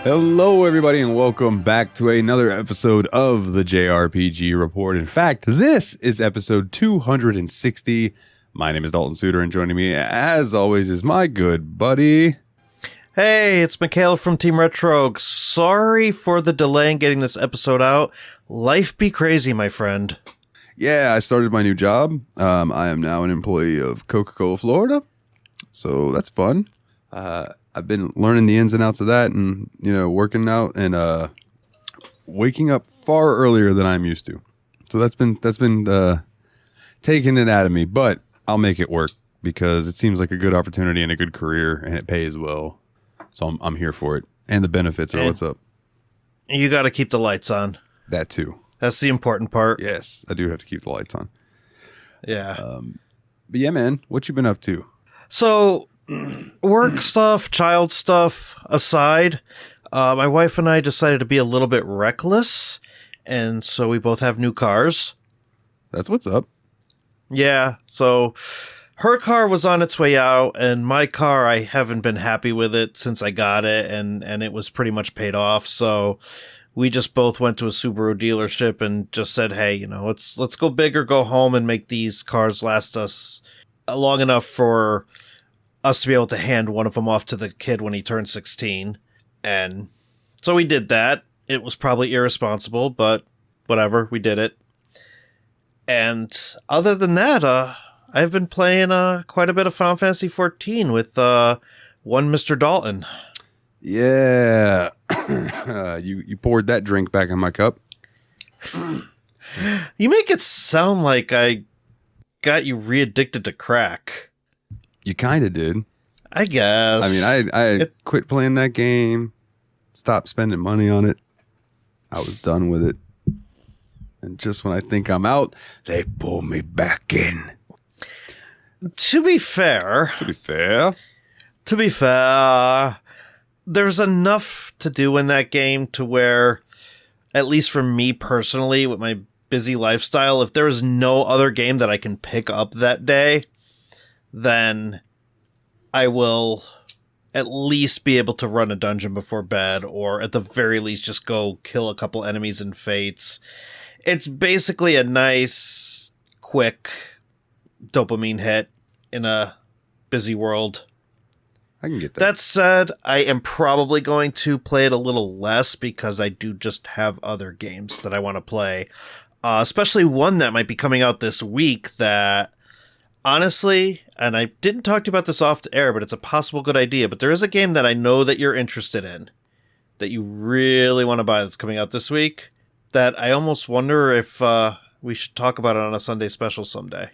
Hello, everybody, and welcome back to another episode of the JRPG Report. In fact, this is episode 260. My name is Dalton Suter, and joining me, as always, is my good buddy. Hey, it's Michaela from Team Retro. Sorry for the delay in getting this episode out. Life be crazy, my friend. Yeah, I started my new job. I am now an employee of Coca-Cola Florida, so that's fun. I've been learning the ins and outs of that and, working out and waking up far earlier than I'm used to. So that's been taking it out of me, but I'll make it work because it seems like a good opportunity and a good career and it pays well. So I'm here for it. And the benefits are what's up. You got to keep the lights on. That too. That's the important part. Yes, I do have to keep the lights on. Yeah. But yeah, man, what you been up to? So work stuff, child stuff aside, my wife and I decided to be a little bit reckless, and so we both have new cars. That's what's up. Yeah, so her car was on its way out, and my car, I haven't been happy with it since I got it, and it was pretty much paid off, so we just both went to a Subaru dealership and just said, hey, let's go big or go home and make these cars last us long enough for us to be able to hand one of them off to the kid when he turns 16. And so we did that. It was probably irresponsible, but whatever, we did it. And other than that, I've been playing quite a bit of Final Fantasy XIV with one Mr. Dalton. Yeah. You poured that drink back in my cup. You make it sound like I got you re-addicted to crack. You kind of did. I guess. I mean, I quit playing that game, stopped spending money on it. I was done with it. And just when I think I'm out, they pull me back in. To be fair, there's enough to do in that game to where, at least for me personally, with my busy lifestyle, if there is no other game that I can pick up that day, then I will at least be able to run a dungeon before bed, or at the very least just go kill a couple enemies in Fates. It's basically a nice, quick dopamine hit in a busy world. I can get that. That said, I am probably going to play it a little less because I do just have other games that I want to play. Especially one that might be coming out this week that, honestly, and I didn't talk to you about this off the air, but it's a possible good idea. But there is a game that I know that you're interested in, that you really want to buy that's coming out this week, that I almost wonder if we should talk about it on a Sunday special someday.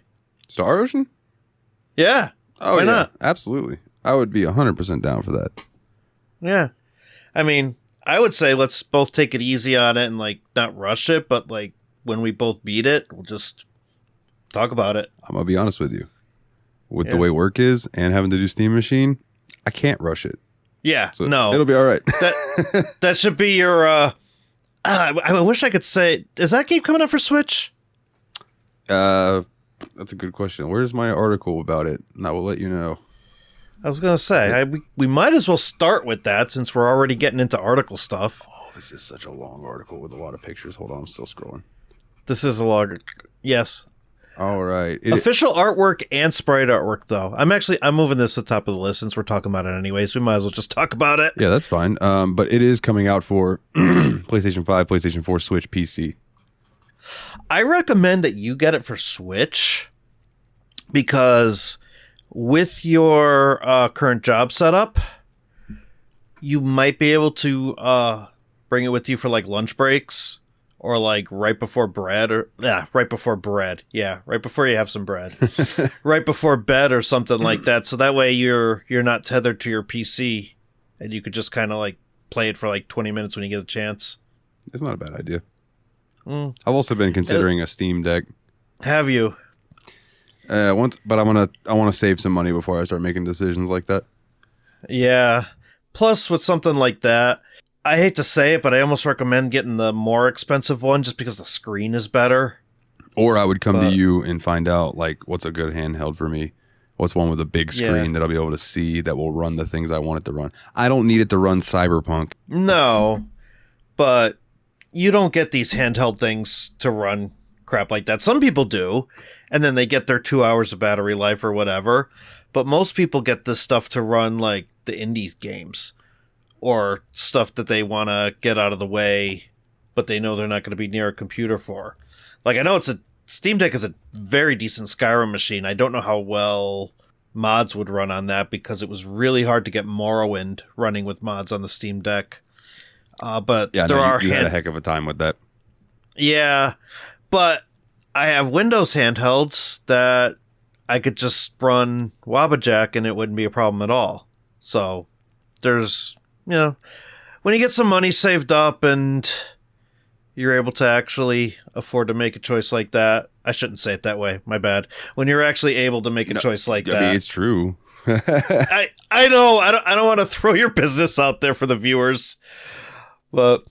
Star Ocean? Yeah. Oh, why not? Absolutely. I would be 100% down for that. Yeah. I mean, I would say let's both take it easy on it and, not rush it, but, when we both beat it, we'll just talk about it. I'm going to be honest with you. With the way work is and having to do Steam Machine, I can't rush it. Yeah, so no. It'll be all right. That should be your... I wish I could say... Is that game coming out for Switch? That's a good question. Where's my article about it? And I will let you know. I was going to say, we might as well start with that since we're already getting into article stuff. Oh, this is such a long article with a lot of pictures. Hold on, I'm still scrolling. This is a log. Yes. All right. Official artwork and sprite artwork, though. I'm moving this to the top of the list since we're talking about it anyways. We might as well just talk about it. Yeah, that's fine. But it is coming out for PlayStation 5, PlayStation 4, Switch, PC. I recommend that you get it for Switch because with your current job setup, you might be able to bring it with you for lunch breaks. Or right before bread right before you have some bread, right before bed or something like that. So that way you're not tethered to your PC and you could just kind of play it for 20 minutes when you get a chance. It's not a bad idea. I've also been considering a Steam Deck. Have you? Once, but I want to save some money before I start making decisions like that. Yeah. Plus, with something like that, I hate to say it, but I almost recommend getting the more expensive one just because the screen is better. Or I would come to you and find out, like, what's a good handheld for me? What's one with a big screen that I'll be able to see that will run the things I want it to run? I don't need it to run Cyberpunk. No, but you don't get these handheld things to run crap like that. Some people do, and then they get their 2 hours of battery life or whatever. But most people get this stuff to run like the indie games or stuff that they want to get out of the way, but they know they're not going to be near a computer for. Like, I know Steam Deck is a very decent Skyrim machine. I don't know how well mods would run on that because it was really hard to get Morrowind running with mods on the Steam Deck. But yeah, there are you had a heck of a time with that. Yeah, but I have Windows handhelds that I could just run Wabbajack and it wouldn't be a problem at all. So there's, when you get some money saved up and you're able to actually afford to make a choice like that. I shouldn't say it that way. My bad. When you're actually able to make a choice like that. I mean, it's true. I know. I don't want to throw your business out there for the viewers. But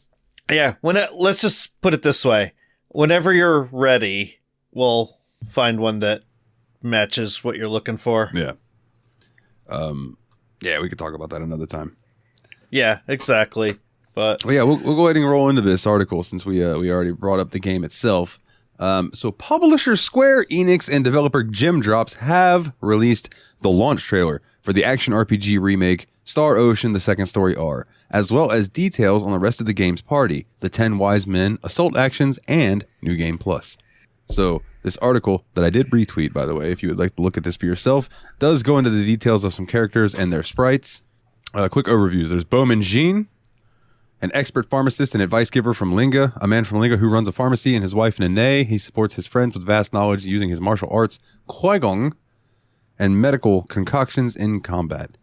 yeah, let's just put it this way. Whenever you're ready, we'll find one that matches what you're looking for. Yeah. Yeah, we could talk about that another time. Yeah, exactly. But well, yeah, we'll go ahead and roll into this article since we already brought up the game itself. So publisher Square Enix and developer Gem Drops have released the launch trailer for the action RPG remake Star Ocean: The Second Story R, as well as details on the rest of the game's party, the 10 Wise Men, Assault Actions, and New Game Plus. So this article that I did retweet, by the way, if you would like to look at this for yourself, does go into the details of some characters and their sprites. Quick overviews. There's Bowman Jean, an expert pharmacist and advice giver from Linga, a man from Linga who runs a pharmacy, and his wife Nene. He supports his friends with vast knowledge using his martial arts, Qui-Gong, and medical concoctions in combat.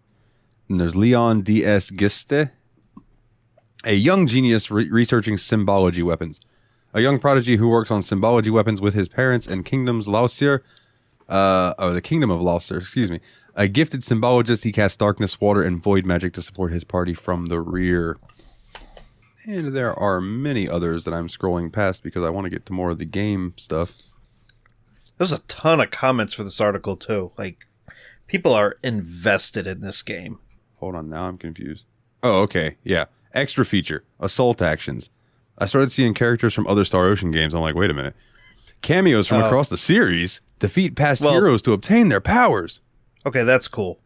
And there's Leon D.S. Giste, a young genius researching symbology weapons. A young prodigy who works on symbology weapons with his parents and the Kingdom of Lausir, excuse me. A gifted symbologist, he casts darkness, water, and void magic to support his party from the rear. And there are many others that I'm scrolling past because I want to get to more of the game stuff. There's a ton of comments for this article, too. Like, people are invested in this game. Hold on, now I'm confused. Oh, okay, yeah. Extra feature, Assault Actions. I started seeing characters from other Star Ocean games. I'm like, wait a minute. Cameos from across the series. Defeat past heroes to obtain their powers. Okay, that's cool.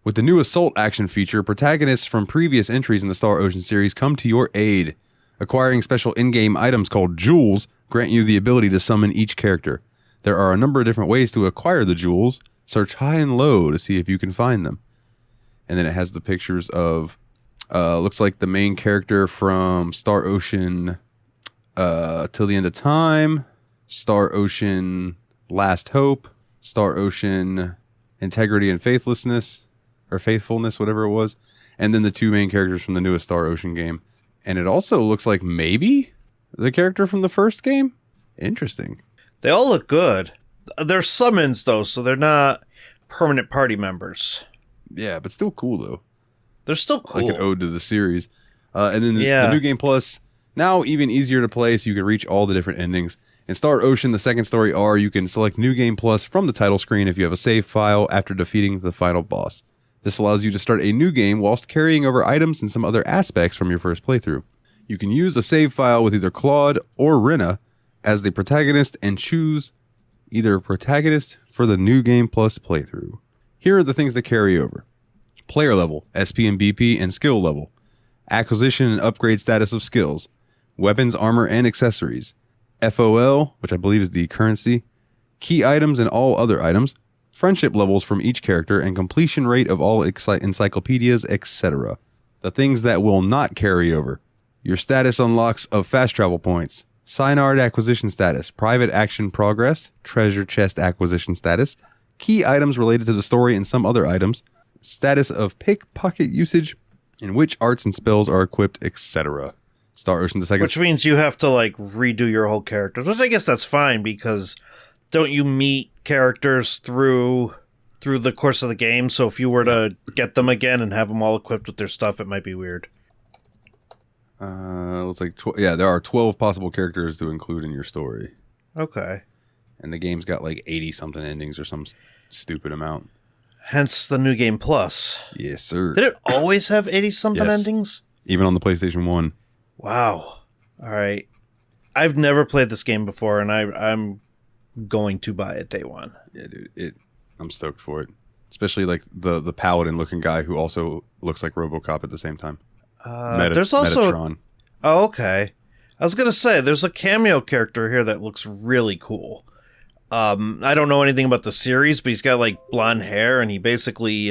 With the new Assault Action feature, protagonists from previous entries in the Star Ocean series come to your aid. Acquiring special in-game items called jewels grant you the ability to summon each character. There are a number of different ways to acquire the jewels. Search high and low to see if you can find them. And then it has the pictures of, looks like the main character from Star Ocean Till the End of Time, Star Ocean Last Hope, Star Ocean Integrity and Faithlessness, or Faithfulness, whatever it was, and then the two main characters from the newest Star Ocean game. And it also looks like maybe the character from the first game? Interesting. They all look good. They're summons, though, so they're not permanent party members. Yeah, but still cool, though. They're still cool. Like an ode to the series. And then the New Game Plus, now even easier to play, so you can reach all the different endings. In Star Ocean, the Second Story R, you can select New Game Plus from the title screen if you have a save file after defeating the final boss. This allows you to start a new game whilst carrying over items and some other aspects from your first playthrough. You can use a save file with either Claude or Rena as the protagonist and choose either protagonist for the New Game Plus playthrough. Here are the things that carry over. Player level, SP and BP, and skill level. Acquisition and upgrade status of skills. Weapons, armor, and accessories. FOL, which I believe is the currency. Key items and all other items. Friendship levels from each character, and completion rate of all encyclopedias, etc. The things that will not carry over. Your status unlocks of fast travel points. Synard acquisition status. Private action progress. Treasure chest acquisition status. Key items related to the story and some other items. Status of pickpocket usage. And which arts and spells are equipped, etc. Star Ocean the Second. Which means you have to, like, redo your whole character. Which I guess that's fine, because don't you meet characters through the course of the game? So if you were to get them again and have them all equipped with their stuff, it might be weird. Looks like there are 12 possible characters to include in your story. Okay. And the game's got like 80-something endings or some stupid amount. Hence the New Game Plus. Yes, sir. Did it always have 80-something endings? Even on the PlayStation 1. Wow. All right. I've never played this game before, and I'm going to buy it day one. Yeah, dude. I'm stoked for it. Especially like the paladin-looking guy who also looks like RoboCop at the same time. There's also... Metatron. Oh, okay. I was going to say, there's a cameo character here that looks really cool. I don't know anything about the series, but he's got like blonde hair, and he basically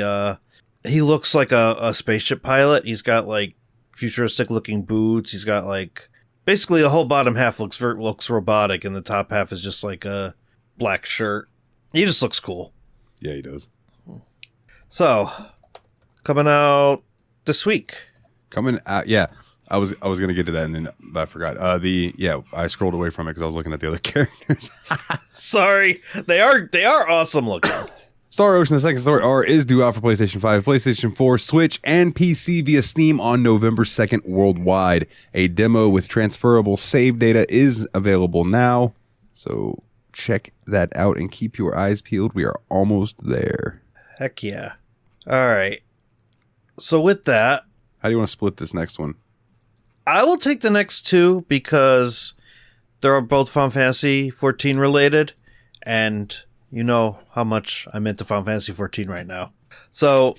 he looks like a spaceship pilot. He's got like futuristic looking boots. He's got like basically the whole bottom half looks robotic, and the top half is just like a black shirt. He just looks cool. Yeah, he does. So, coming out this week. Coming out, yeah. I was gonna get to that, and then I forgot. I scrolled away from it because I was looking at the other characters. Sorry, they are awesome looking. Star Ocean: The Second Story R is due out for PlayStation 5, PlayStation 4, Switch, and PC via Steam on November 2nd worldwide. A demo with transferable save data is available now, so check that out and keep your eyes peeled. We are almost there. Heck yeah! All right. So with that, how do you want to split this next one? I will take the next two because they're both Final Fantasy 14 related, and you know how much I'm into Final Fantasy 14 right now. So,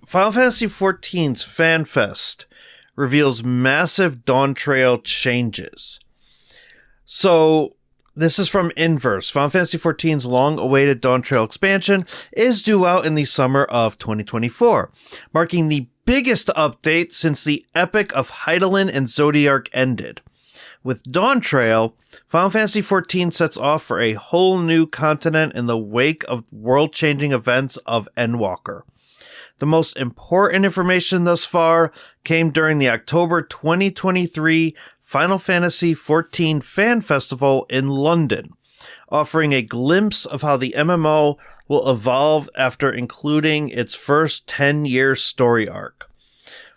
Final Fantasy 14's FanFest reveals massive Dawn Trail changes. So, this is from Inverse. Final Fantasy 14's long-awaited Dawn Trail expansion is due out in the summer of 2024, marking the biggest update since the Epic of Hydaelyn and Zodiark ended. With Dawn Trail, Final Fantasy XIV sets off for a whole new continent in the wake of world-changing events of Endwalker. The most important information thus far came during the October 2023 Final Fantasy XIV Fan Festival in London, offering a glimpse of how the MMO will evolve after including its first 10-year story arc.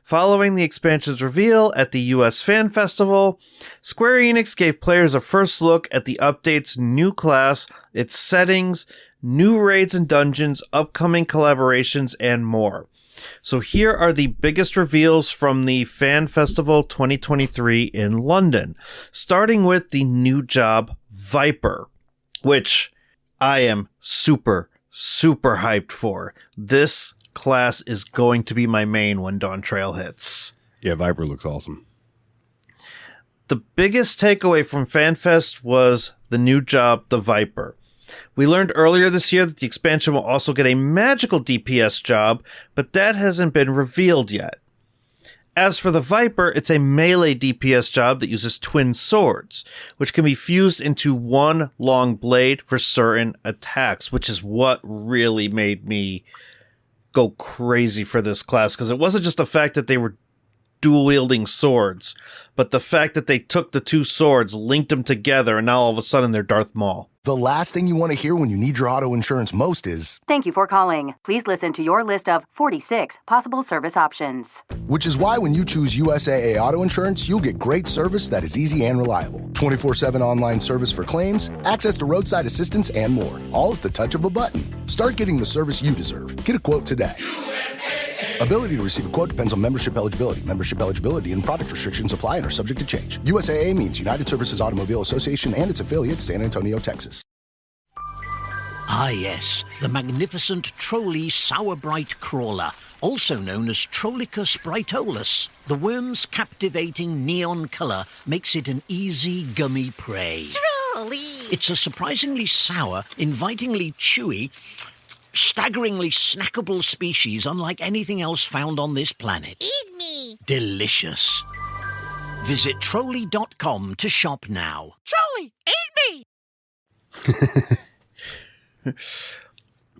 Following the expansion's reveal at the US Fan Festival, Square Enix gave players a first look at the update's new class, its settings, new raids and dungeons, upcoming collaborations, and more. So here are the biggest reveals from the Fan Festival 2023 in London, starting with the new job Viper, which I am super hyped for. This class is going to be my main when Dawn Trail hits. Yeah, Viper looks awesome. The biggest takeaway from FanFest was the new job, the Viper. We learned earlier this year that the expansion will also get a magical DPS job, but that hasn't been revealed yet. As for the Viper, it's a melee DPS job that uses twin swords, which can be fused into one long blade for certain attacks, which is what really made me go crazy for this class, because it wasn't just the fact that they were dual-wielding swords, but the fact that they took the two swords, linked them together, and now all of a sudden they're Darth Maul. The last thing you want to hear when you need your auto insurance most is, "Thank you for calling. Please listen to your list of 46 possible service options." Which is why when you choose USAA Auto Insurance, you'll get great service that is easy and reliable. 24/7 online service for claims, access to roadside assistance, and more. All at the touch of a button. Start getting the service you deserve. Get a quote today. Ability to receive a quote depends on membership eligibility. Membership eligibility and product restrictions apply and are subject to change. USAA means United Services Automobile Association and its affiliate, San Antonio, Texas. Ah yes, the magnificent Trolley Sourbright Crawler, also known as Trollicus brightolus. The worm's captivating neon colour makes it an easy gummy prey. Trolley! It's a surprisingly sour, invitingly chewy, staggeringly snackable species unlike anything else found on this planet. Eat me! Delicious. Visit Trolley.com to shop now. Trolley, eat me!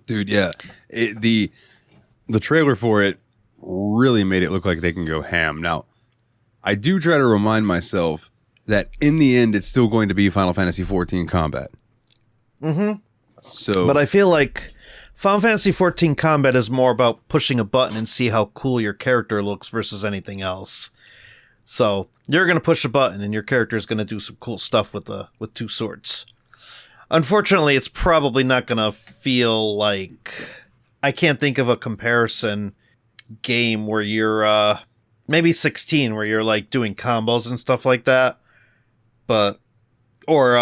Dude, yeah. The trailer for it really made it look like they can go ham. Now, I do try to remind myself that in the end, it's still going to be Final Fantasy XIV combat. Mm-hmm. So, but I feel like Final Fantasy XIV combat is more about pushing a button and see how cool your character looks versus anything else. So You're going to push a button and your character is going to do some cool stuff with two swords. Unfortunately, it's probably not going to feel like... I can't think of a comparison game where you're... maybe 16, where you're like doing combos and stuff like that. But... Or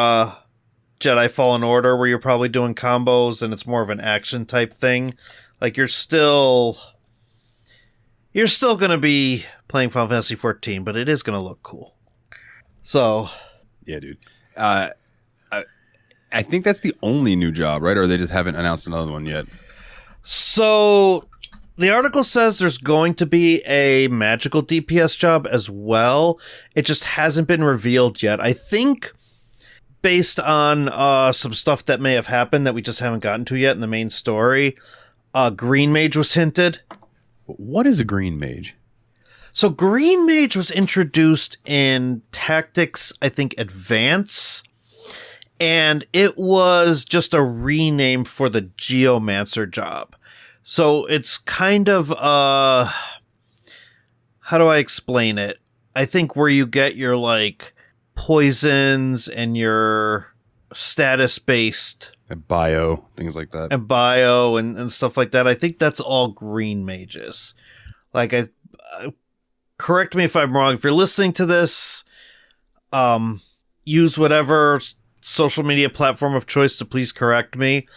Jedi Fallen Order, where you're probably doing combos and it's more of an action type thing. Like, you're still going to be playing Final Fantasy XIV, but it is going to look cool. So... Yeah, dude. I think that's the only new job, right? Or they just haven't announced another one yet? So, the article says there's going to be a magical DPS job as well. It just hasn't been revealed yet. I think, based on some stuff that may have happened that we just haven't gotten to yet in the main story, Green Mage was hinted. What is a Green Mage? So, Green Mage was introduced in Tactics, I think, Advance. And it was just a rename for the Geomancer job. So it's kind of, how do I explain it? I think where you get your, like, poisons and your status-based... And bio, things like that. And bio and stuff like that. I think that's all Green Mages. Like, correct me if I'm wrong. If you're listening to this, use whatever... social media platform of choice to please correct me,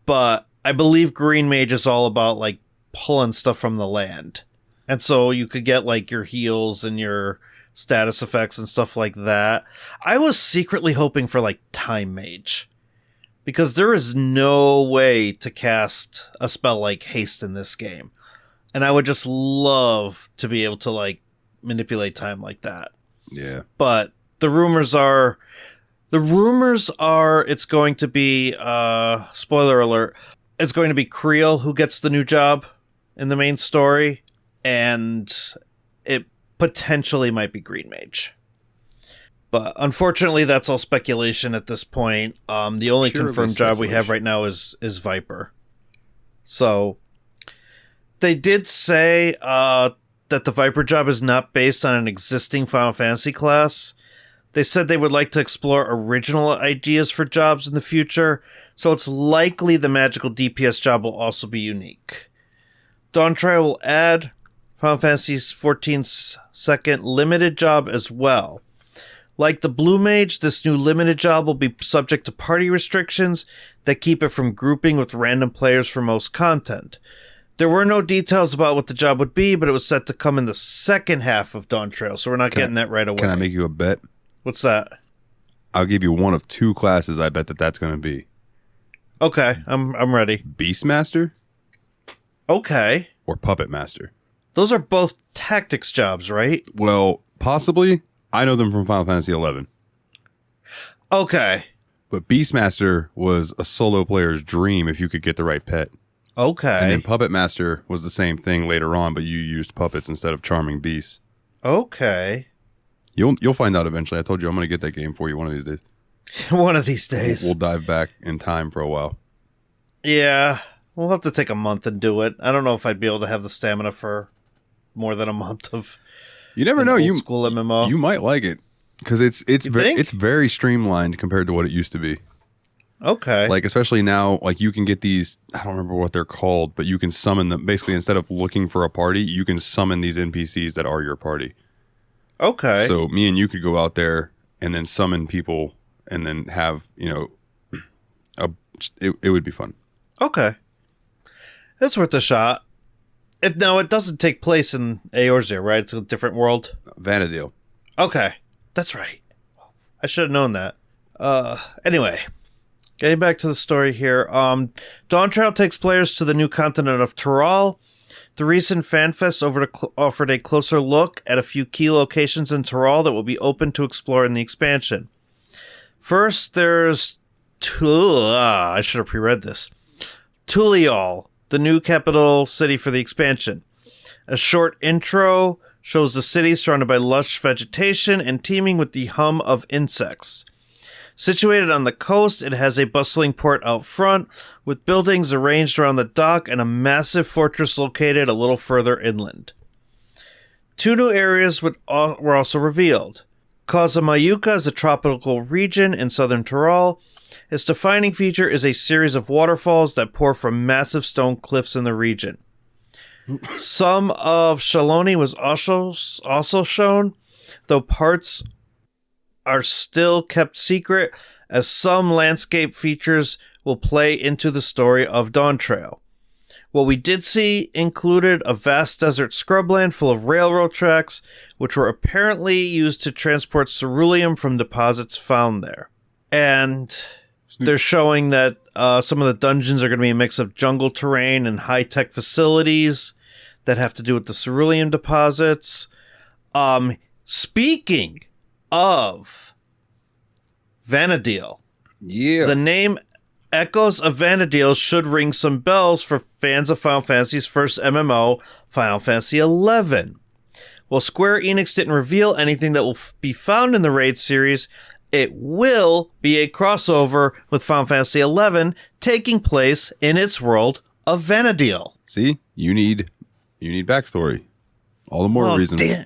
but I believe Green Mage is all about like pulling stuff from the land, and so you could get like your heals and your status effects and stuff like that. I was secretly hoping for like Time Mage, because there is no way to cast a spell like Haste in this game, and I would just love to be able to like manipulate time like that. Yeah, but the rumors are it's going to be, spoiler alert, it's going to be Creel who gets the new job in the main story, and it potentially might be Green Mage. But unfortunately, that's all speculation at this point. The only confirmed job we have right now is Viper. So, they did say that the Viper job is not based on an existing Final Fantasy class. They said they would like to explore original ideas for jobs in the future, so it's likely the magical DPS job will also be unique. Dawn Trial will add Final Fantasy XIV's second limited job as well. Like the Blue Mage, this new limited job will be subject to party restrictions that keep it from grouping with random players for most content. There were no details about what the job would be, but it was set to come in the second half of Dawn Trail, so we're not getting that right away. Can I make you a bet? What's that? I'll give you one of two classes I bet that's going to be. Okay, I'm ready. Beastmaster? Okay. Or Puppet Master? Those are both tactics jobs, right? Well, possibly. I know them from Final Fantasy XI. Okay. But Beastmaster was a solo player's dream if you could get the right pet. Okay. And then Puppet Master was the same thing later on, but you used puppets instead of charming beasts. Okay. You'll find out eventually. I told you I'm going to get that game for you one of these days. One of these days. We'll dive back in time for a while. Yeah. We'll have to take a month and do it. I don't know if I'd be able to have the stamina for more than a month of... You never know. Old school MMO. You might like it. Because it's very streamlined compared to what it used to be. Okay. Like, especially now, like, you can get these... I don't remember what they're called, but you can summon them. Basically, instead of looking for a party, you can summon these NPCs that are your party. Okay. So me and you could go out there and then summon people and then have, it would be fun. Okay. It's worth a shot. It doesn't take place in Eorzea, right? It's a different world. Vanadil. Okay. That's right. I should have known that. Anyway, getting back to the story here. Dawn Trail takes players to the new continent of Tyrol. The recent FanFest offered a closer look at a few key locations in Tyrol that will be open to explore in the expansion. First, there's I should have pre-read this. Tuliol, the new capital city for the expansion. A short intro shows the city surrounded by lush vegetation and teeming with the hum of insects. Situated on the coast, it has a bustling port out front, with buildings arranged around the dock and a massive fortress located a little further inland. 2 new areas were also revealed. Kazamayuka is a tropical region in southern Tyrol. Its defining feature is a series of waterfalls that pour from massive stone cliffs in the region. Some of Shaloni was also shown, though parts are still kept secret, as some landscape features will play into the story of Dawntrail. What we did see included a vast desert scrubland full of railroad tracks, which were apparently used to transport ceruleum from deposits found there. And they're showing that some of the dungeons are going to be a mix of jungle terrain and high-tech facilities that have to do with the ceruleum deposits. Speaking of Vana'diel, the name Echoes of Vana'diel should ring some bells for fans of Final Fantasy's first MMO, Final Fantasy XI. While Square Enix didn't reveal anything that will be found in the Raid series, it will be a crossover with Final Fantasy XI taking place in its world of Vana'diel. See, you need backstory. All the more reason. Damn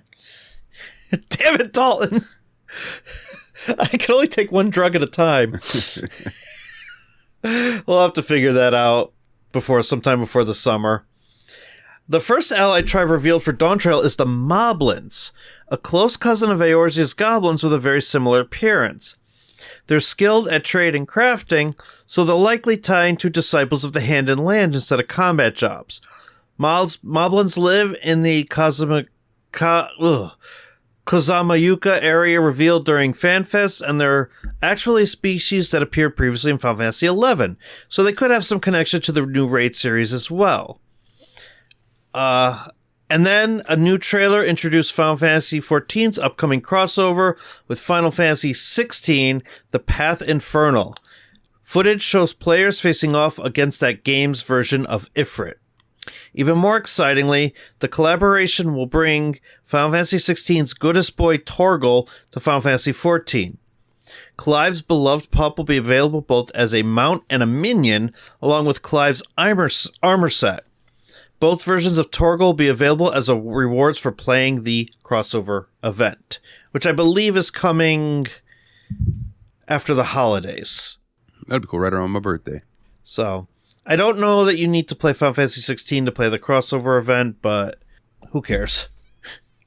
it, Dalton. I can only take one drug at a time. We'll have to figure that out sometime before the summer. The first allied tribe revealed for Dawntrail is the Moblins, a close cousin of Eorzea's goblins with a very similar appearance. They're skilled at trade and crafting, so they'll likely tie into disciples of the Hand and Land instead of combat jobs. Moblins live in the Kazamayuka area revealed during FanFest, and they're actually a species that appeared previously in Final Fantasy XI, so they could have some connection to the new Raid series as well. And then a new trailer introduced Final Fantasy XIV's upcoming crossover with Final Fantasy XVI, The Path Infernal. Footage shows players facing off against that game's version of Ifrit. Even more excitingly, the collaboration will bring Final Fantasy XVI's goodest boy Torgal to Final Fantasy XIV. Clive's beloved pup will be available both as a mount and a minion, along with Clive's armor set. Both versions of Torgal will be available as rewards for playing the crossover event, which I believe is coming after the holidays. That'd be cool, right around my birthday. So, I don't know that you need to play Final Fantasy XVI to play the crossover event, but who cares?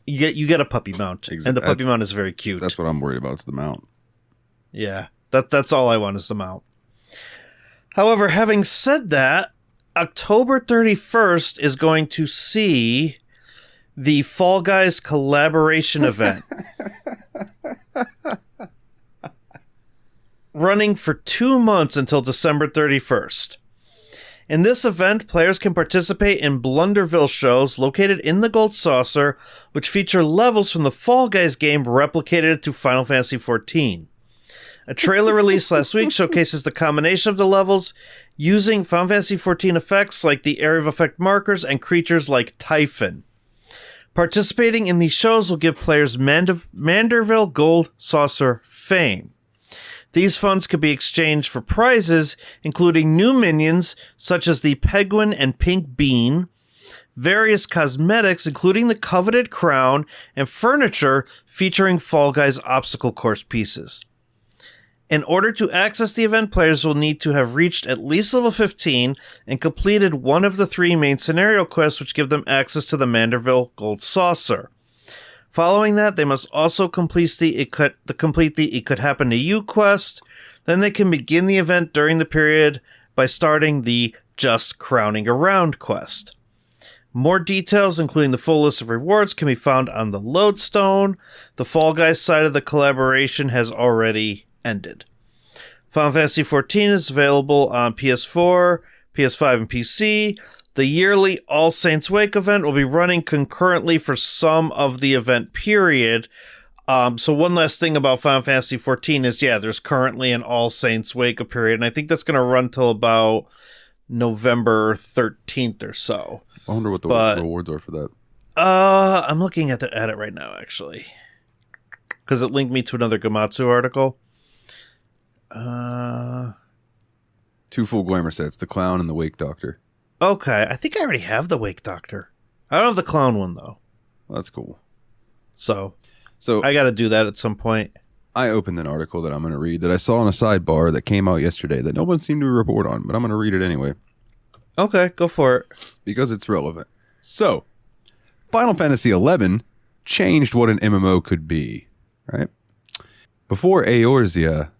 You get a puppy mount, and the puppy mount is very cute. That's what I'm worried about, is the mount. Yeah, that's all I want is the mount. However, having said that, October 31st is going to see the Fall Guys collaboration event. Running for 2 months until December 31st. In this event, players can participate in Blunderville shows located in the Gold Saucer, which feature levels from the Fall Guys game replicated to Final Fantasy XIV. A trailer released last week showcases the combination of the levels using Final Fantasy XIV effects like the area of effect markers and creatures like Typhon. Participating in these shows will give players Manderville Gold Saucer fame. These funds could be exchanged for prizes, including new minions such as the Penguin and Pink Bean, various cosmetics including the coveted crown, and furniture featuring Fall Guys obstacle course pieces. In order to access the event, players will need to have reached at least level 15 and completed one of the 3 main scenario quests which give them access to the Manderville Gold Saucer. Following that, they must also complete the It Could Happen to You quest. Then they can begin the event during the period by starting the Just Crowning Around quest. More details, including the full list of rewards, can be found on the Lodestone. The Fall Guys side of the collaboration has already ended. Final Fantasy XIV is available on PS4, PS5, and PC. The yearly All Saints Wake event will be running concurrently for some of the event period. So one last thing about Final Fantasy XIV is, there's currently an All Saints Wake period, and I think that's going to run till about November 13th or so. I wonder what the rewards are for that. I'm looking at it right now, actually, because it linked me to another Gamatsu article. 2 full Glamour sets, the Clown and the Wake Doctor. Okay, I think I already have the Wake Doctor. I don't have the Clown one, though. Well, that's cool. So So I got to do that at some point. I opened an article that I'm going to read that I saw on a sidebar that came out yesterday that no one seemed to report on, but I'm going to read it anyway. Okay, go for it. Because it's relevant. So, Final Fantasy XI changed what an MMO could be, right? Before Eorzea,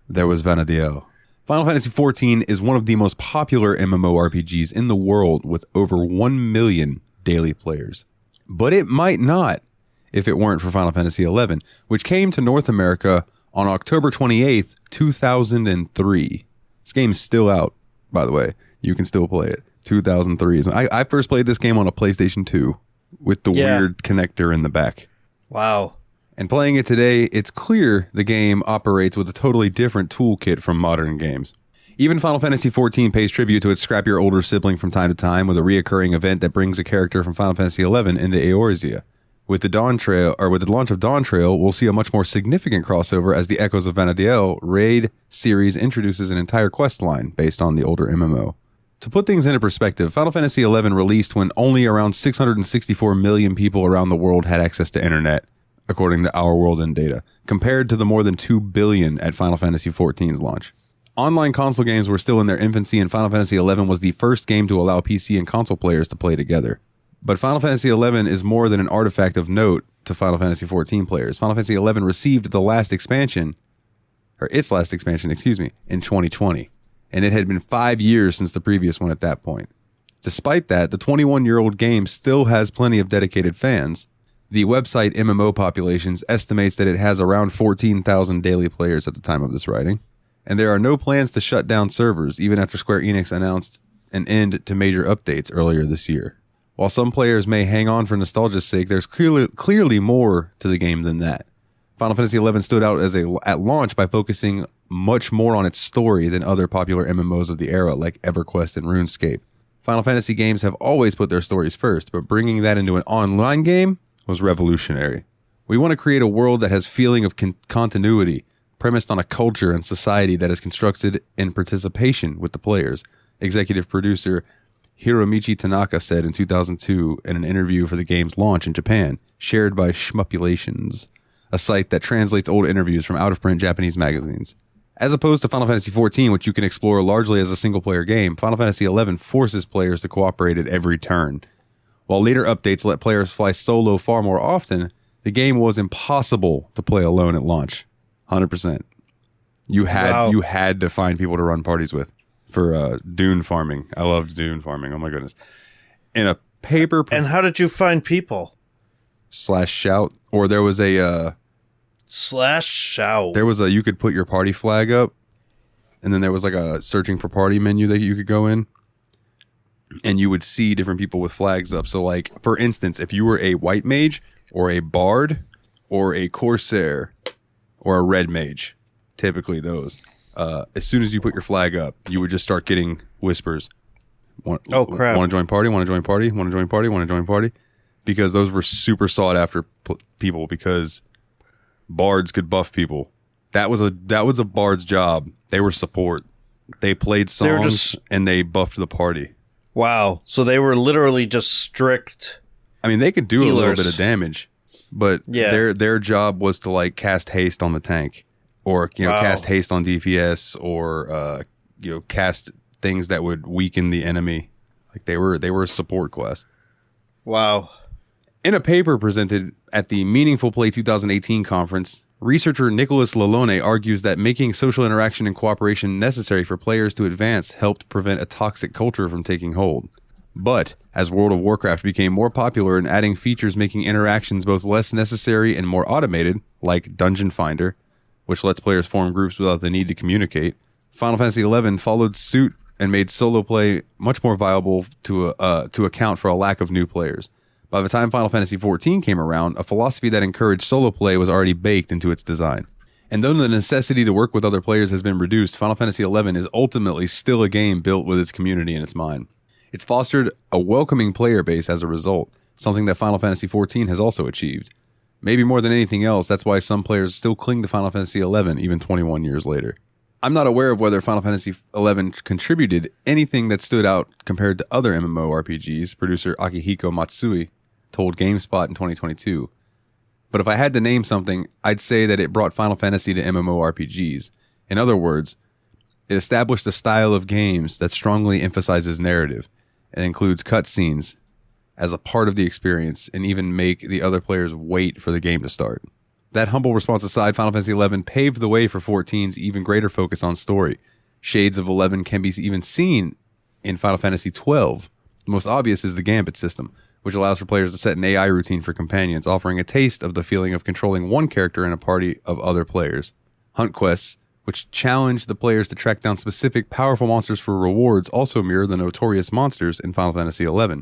there was Vana'diel. Final Fantasy XIV is one of the most popular MMORPGs in the world with over 1 million daily players. But it might not if it weren't for Final Fantasy XI, which came to North America on October 28th, 2003. This game's still out, by the way. You can still play it. 2003. I first played this game on a PlayStation 2 with the weird connector in the back. Wow. And playing it today, it's clear the game operates with a totally different toolkit from modern games. Even Final Fantasy XIV pays tribute to its scrappier older sibling from time to time with a reoccurring event that brings a character from Final Fantasy XI into Eorzea. With the launch of Dawn Trail, we'll see a much more significant crossover as the Echoes of Vana'diel raid series introduces an entire quest line based on the older MMO. To put things into perspective, Final Fantasy XI released when only around 664 million people around the world had access to internet, according to Our World in Data, compared to the more than 2 billion at Final Fantasy XIV's launch. Online console games were still in their infancy, and Final Fantasy XI was the first game to allow PC and console players to play together. But Final Fantasy XI is more than an artifact of note to Final Fantasy XIV players. Final Fantasy XI received its last expansion, in 2020. And it had been 5 years since the previous one at that point. Despite that, the 21-year-old game still has plenty of dedicated fans. The website MMO Populations estimates that it has around 14,000 daily players at the time of this writing. And there are no plans to shut down servers, even after Square Enix announced an end to major updates earlier this year. While some players may hang on for nostalgia's sake, there's clearly more to the game than that. Final Fantasy XI stood out at launch by focusing much more on its story than other popular MMOs of the era like EverQuest and RuneScape. Final Fantasy games have always put their stories first, but bringing that into an online game was revolutionary. We want to create a world that has feeling of continuity, premised on a culture and society that is constructed in participation with the players, executive producer Hiromichi Tanaka said in 2002 in an interview for the game's launch in Japan, shared by Shmupulations, a site that translates old interviews from out-of-print Japanese magazines. As opposed to Final Fantasy XIV, which you can explore largely as a single-player game, Final Fantasy XI forces players to cooperate at every turn. While later updates let players fly solo far more often, the game was impossible to play alone at launch. 100%. You had to find people to run parties with for dune farming. I loved dune farming. Oh my goodness. In a paper... And how did you find people? /shout. Or there was a... /shout. There was you could put your party flag up, and then there was like a searching for party menu that you could go in, and you would see different people with flags up. So like, for instance, if you were a white mage or a bard or a corsair or a red mage, typically those, as soon as you put your flag up, you would just start getting whispers. Oh crap. Want to join party? Want to join party? Want to join party? Want to join party? Because those were super sought after people, because bards could buff people. That was a bard's job. They were support. They played songs and they buffed the party. Wow. So they were literally just strict. I mean, they could do healers. a little bit of damage, but their job was to like cast haste on the tank, or cast haste on DPS, or cast things that would weaken the enemy. Like they were a support class. Wow. In a paper presented at the Meaningful Play 2018 conference, researcher Nicholas Lalone argues that making social interaction and cooperation necessary for players to advance helped prevent a toxic culture from taking hold. But as World of Warcraft became more popular and adding features making interactions both less necessary and more automated, like Dungeon Finder, which lets players form groups without the need to communicate, Final Fantasy XI followed suit and made solo play much more viable to account for a lack of new players. By the time Final Fantasy XIV came around, a philosophy that encouraged solo play was already baked into its design. And though the necessity to work with other players has been reduced, Final Fantasy XI is ultimately still a game built with its community in its mind. It's fostered a welcoming player base as a result, something that Final Fantasy XIV has also achieved. Maybe more than anything else, that's why some players still cling to Final Fantasy XI even 21 years later. I'm not aware of whether Final Fantasy XI contributed anything that stood out compared to other MMORPGs, producer Akihiko Matsui told GameSpot in 2022. But if I had to name something, I'd say that it brought Final Fantasy to MMORPGs. In other words, it established a style of games that strongly emphasizes narrative and includes cutscenes as a part of the experience and even make the other players wait for the game to start. That humble response aside, Final Fantasy XI paved the way for 14's even greater focus on story. Shades of 11 can be even seen in Final Fantasy XII. The most obvious is the Gambit system, which allows for players to set an AI routine for companions, offering a taste of the feeling of controlling one character in a party of other players. Hunt quests, which challenge the players to track down specific powerful monsters for rewards, also mirror the notorious monsters in Final Fantasy XI,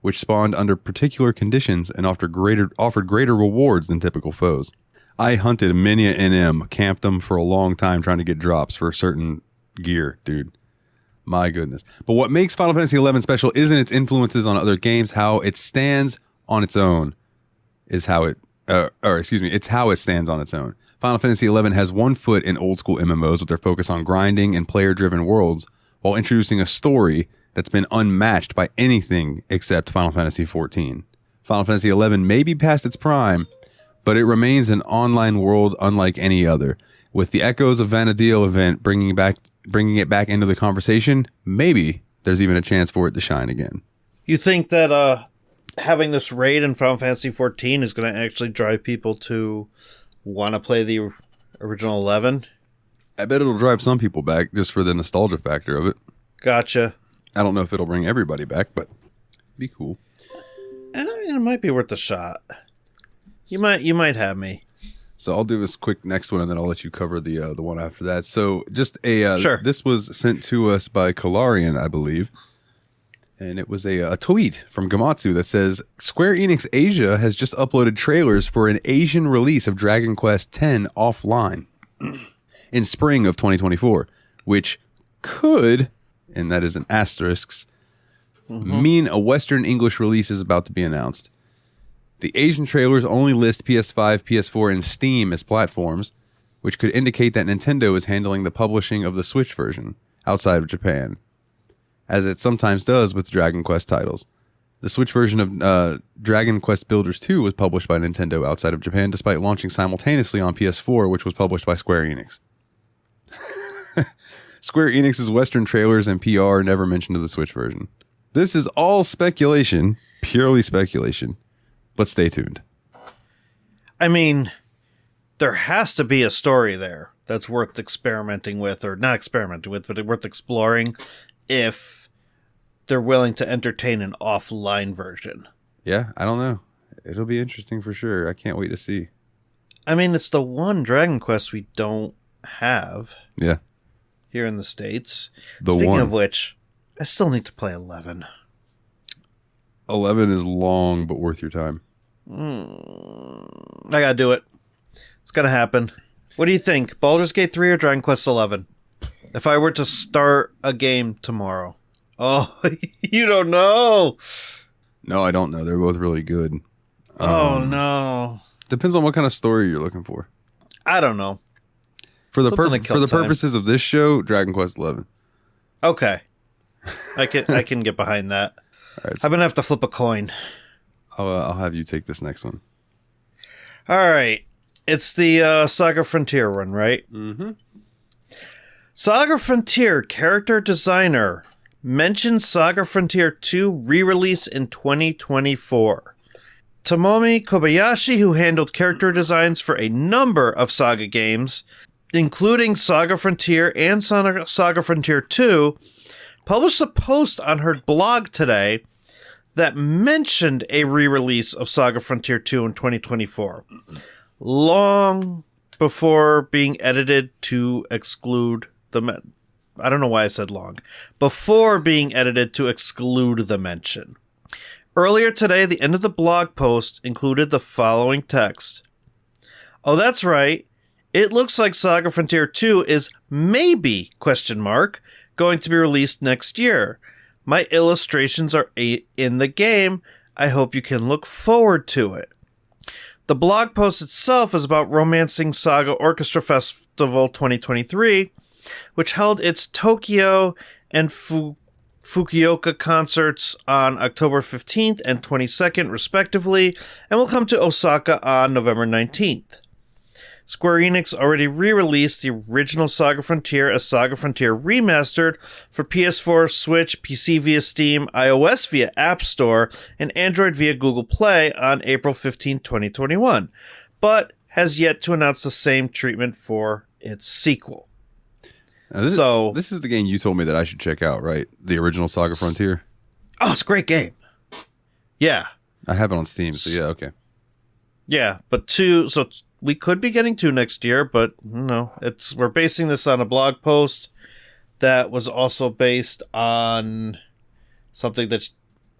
which spawned under particular conditions and offered greater rewards than typical foes. I hunted many a NM, camped them for a long time trying to get drops for certain gear, dude. My goodness. But what makes Final Fantasy XI special isn't its influences on other games. How it stands on its own is how it, it's how it stands on its own. Final Fantasy XI has one foot in old school MMOs with their focus on grinding and player driven worlds, while introducing a story that's been unmatched by anything except Final Fantasy XIV. Final Fantasy XI may be past its prime, but it remains an online world unlike any other. With the echoes of Vana'diel event bringing it back into the conversation, maybe there's even a chance for it to shine again. You think that having this raid in Final Fantasy XIV is going to actually drive people to want to play the original 11? I bet it'll drive some people back just for the nostalgia factor of it. Gotcha. I don't know if it'll bring everybody back, but it'd be cool. I mean, it might be worth a shot. You might have me. So I'll do this quick next one, and then I'll let you cover the one after that. So just sure. This was sent to us by Kularian, I believe, and it was a tweet from Gamatsu that says Square Enix Asia has just uploaded trailers for an Asian release of Dragon Quest X offline in spring of 2024, which could, and that is an asterisk, mean a Western English release is about to be announced. The Asian trailers only list PS5, PS4, and Steam as platforms, which could indicate that Nintendo is handling the publishing of the Switch version outside of Japan, as it sometimes does with Dragon Quest titles. The Switch version of Dragon Quest Builders 2 was published by Nintendo outside of Japan, despite launching simultaneously on PS4, which was published by Square Enix. Square Enix's Western trailers and PR never mentioned the Switch version. This is all speculation, purely speculation, but stay tuned. I mean, there has to be a story there that's worth experimenting with, or not experimenting with, but worth exploring if they're willing to entertain an offline version. Yeah, I don't know. It'll be interesting for sure. I can't wait to see. I mean, it's the one Dragon Quest we don't have. Yeah. Here in the States. Speaking of which, I still need to play 11. 11 is long, but worth your time. I gotta do it. It's gonna happen. What do you think? Baldur's Gate 3 or Dragon Quest 11? If I were to start a game tomorrow. Oh, you don't know. No, I don't know. They're both really good. Oh, no. Depends on what kind of story you're looking for. I don't know. For the purposes of this show, Dragon Quest 11. Okay. I can get behind that. All right, so I'm going to have to flip a coin. I'll have you take this next one. All right. It's the Saga Frontier one, right? Mm-hmm. Saga Frontier character designer mentions Saga Frontier 2 re-release in 2024. Tomomi Kobayashi, who handled character designs for a number of Saga games, including Saga Frontier and Saga Frontier 2, published a post on her blog today that mentioned a re-release of Saga Frontier 2 in 2024, long before being edited to exclude the... I don't know why I said long. Before being edited to exclude the mention. Earlier today, the end of the blog post included the following text. Oh, that's right. It looks like Saga Frontier 2 is maybe, going to be released next year. My illustrations are in the game. I hope you can look forward to it. The blog post itself is about Romancing Saga Orchestra Festival 2023, which held its Tokyo and Fukuoka concerts on October 15th and 22nd, respectively, and will come to Osaka on November 19th. Square Enix already re-released the original Saga Frontier as Saga Frontier Remastered for PS4, Switch, PC via Steam, iOS via App Store, and Android via Google Play on April 15, 2021, but has yet to announce the same treatment for its sequel. Now, this is the game you told me that I should check out, right? The original Saga Frontier? Oh, it's a great game. Yeah. I have it on Steam, so yeah, okay. Yeah, but 2... So we could be getting 2 next year, but no, we're basing this on a blog post that was also based on something that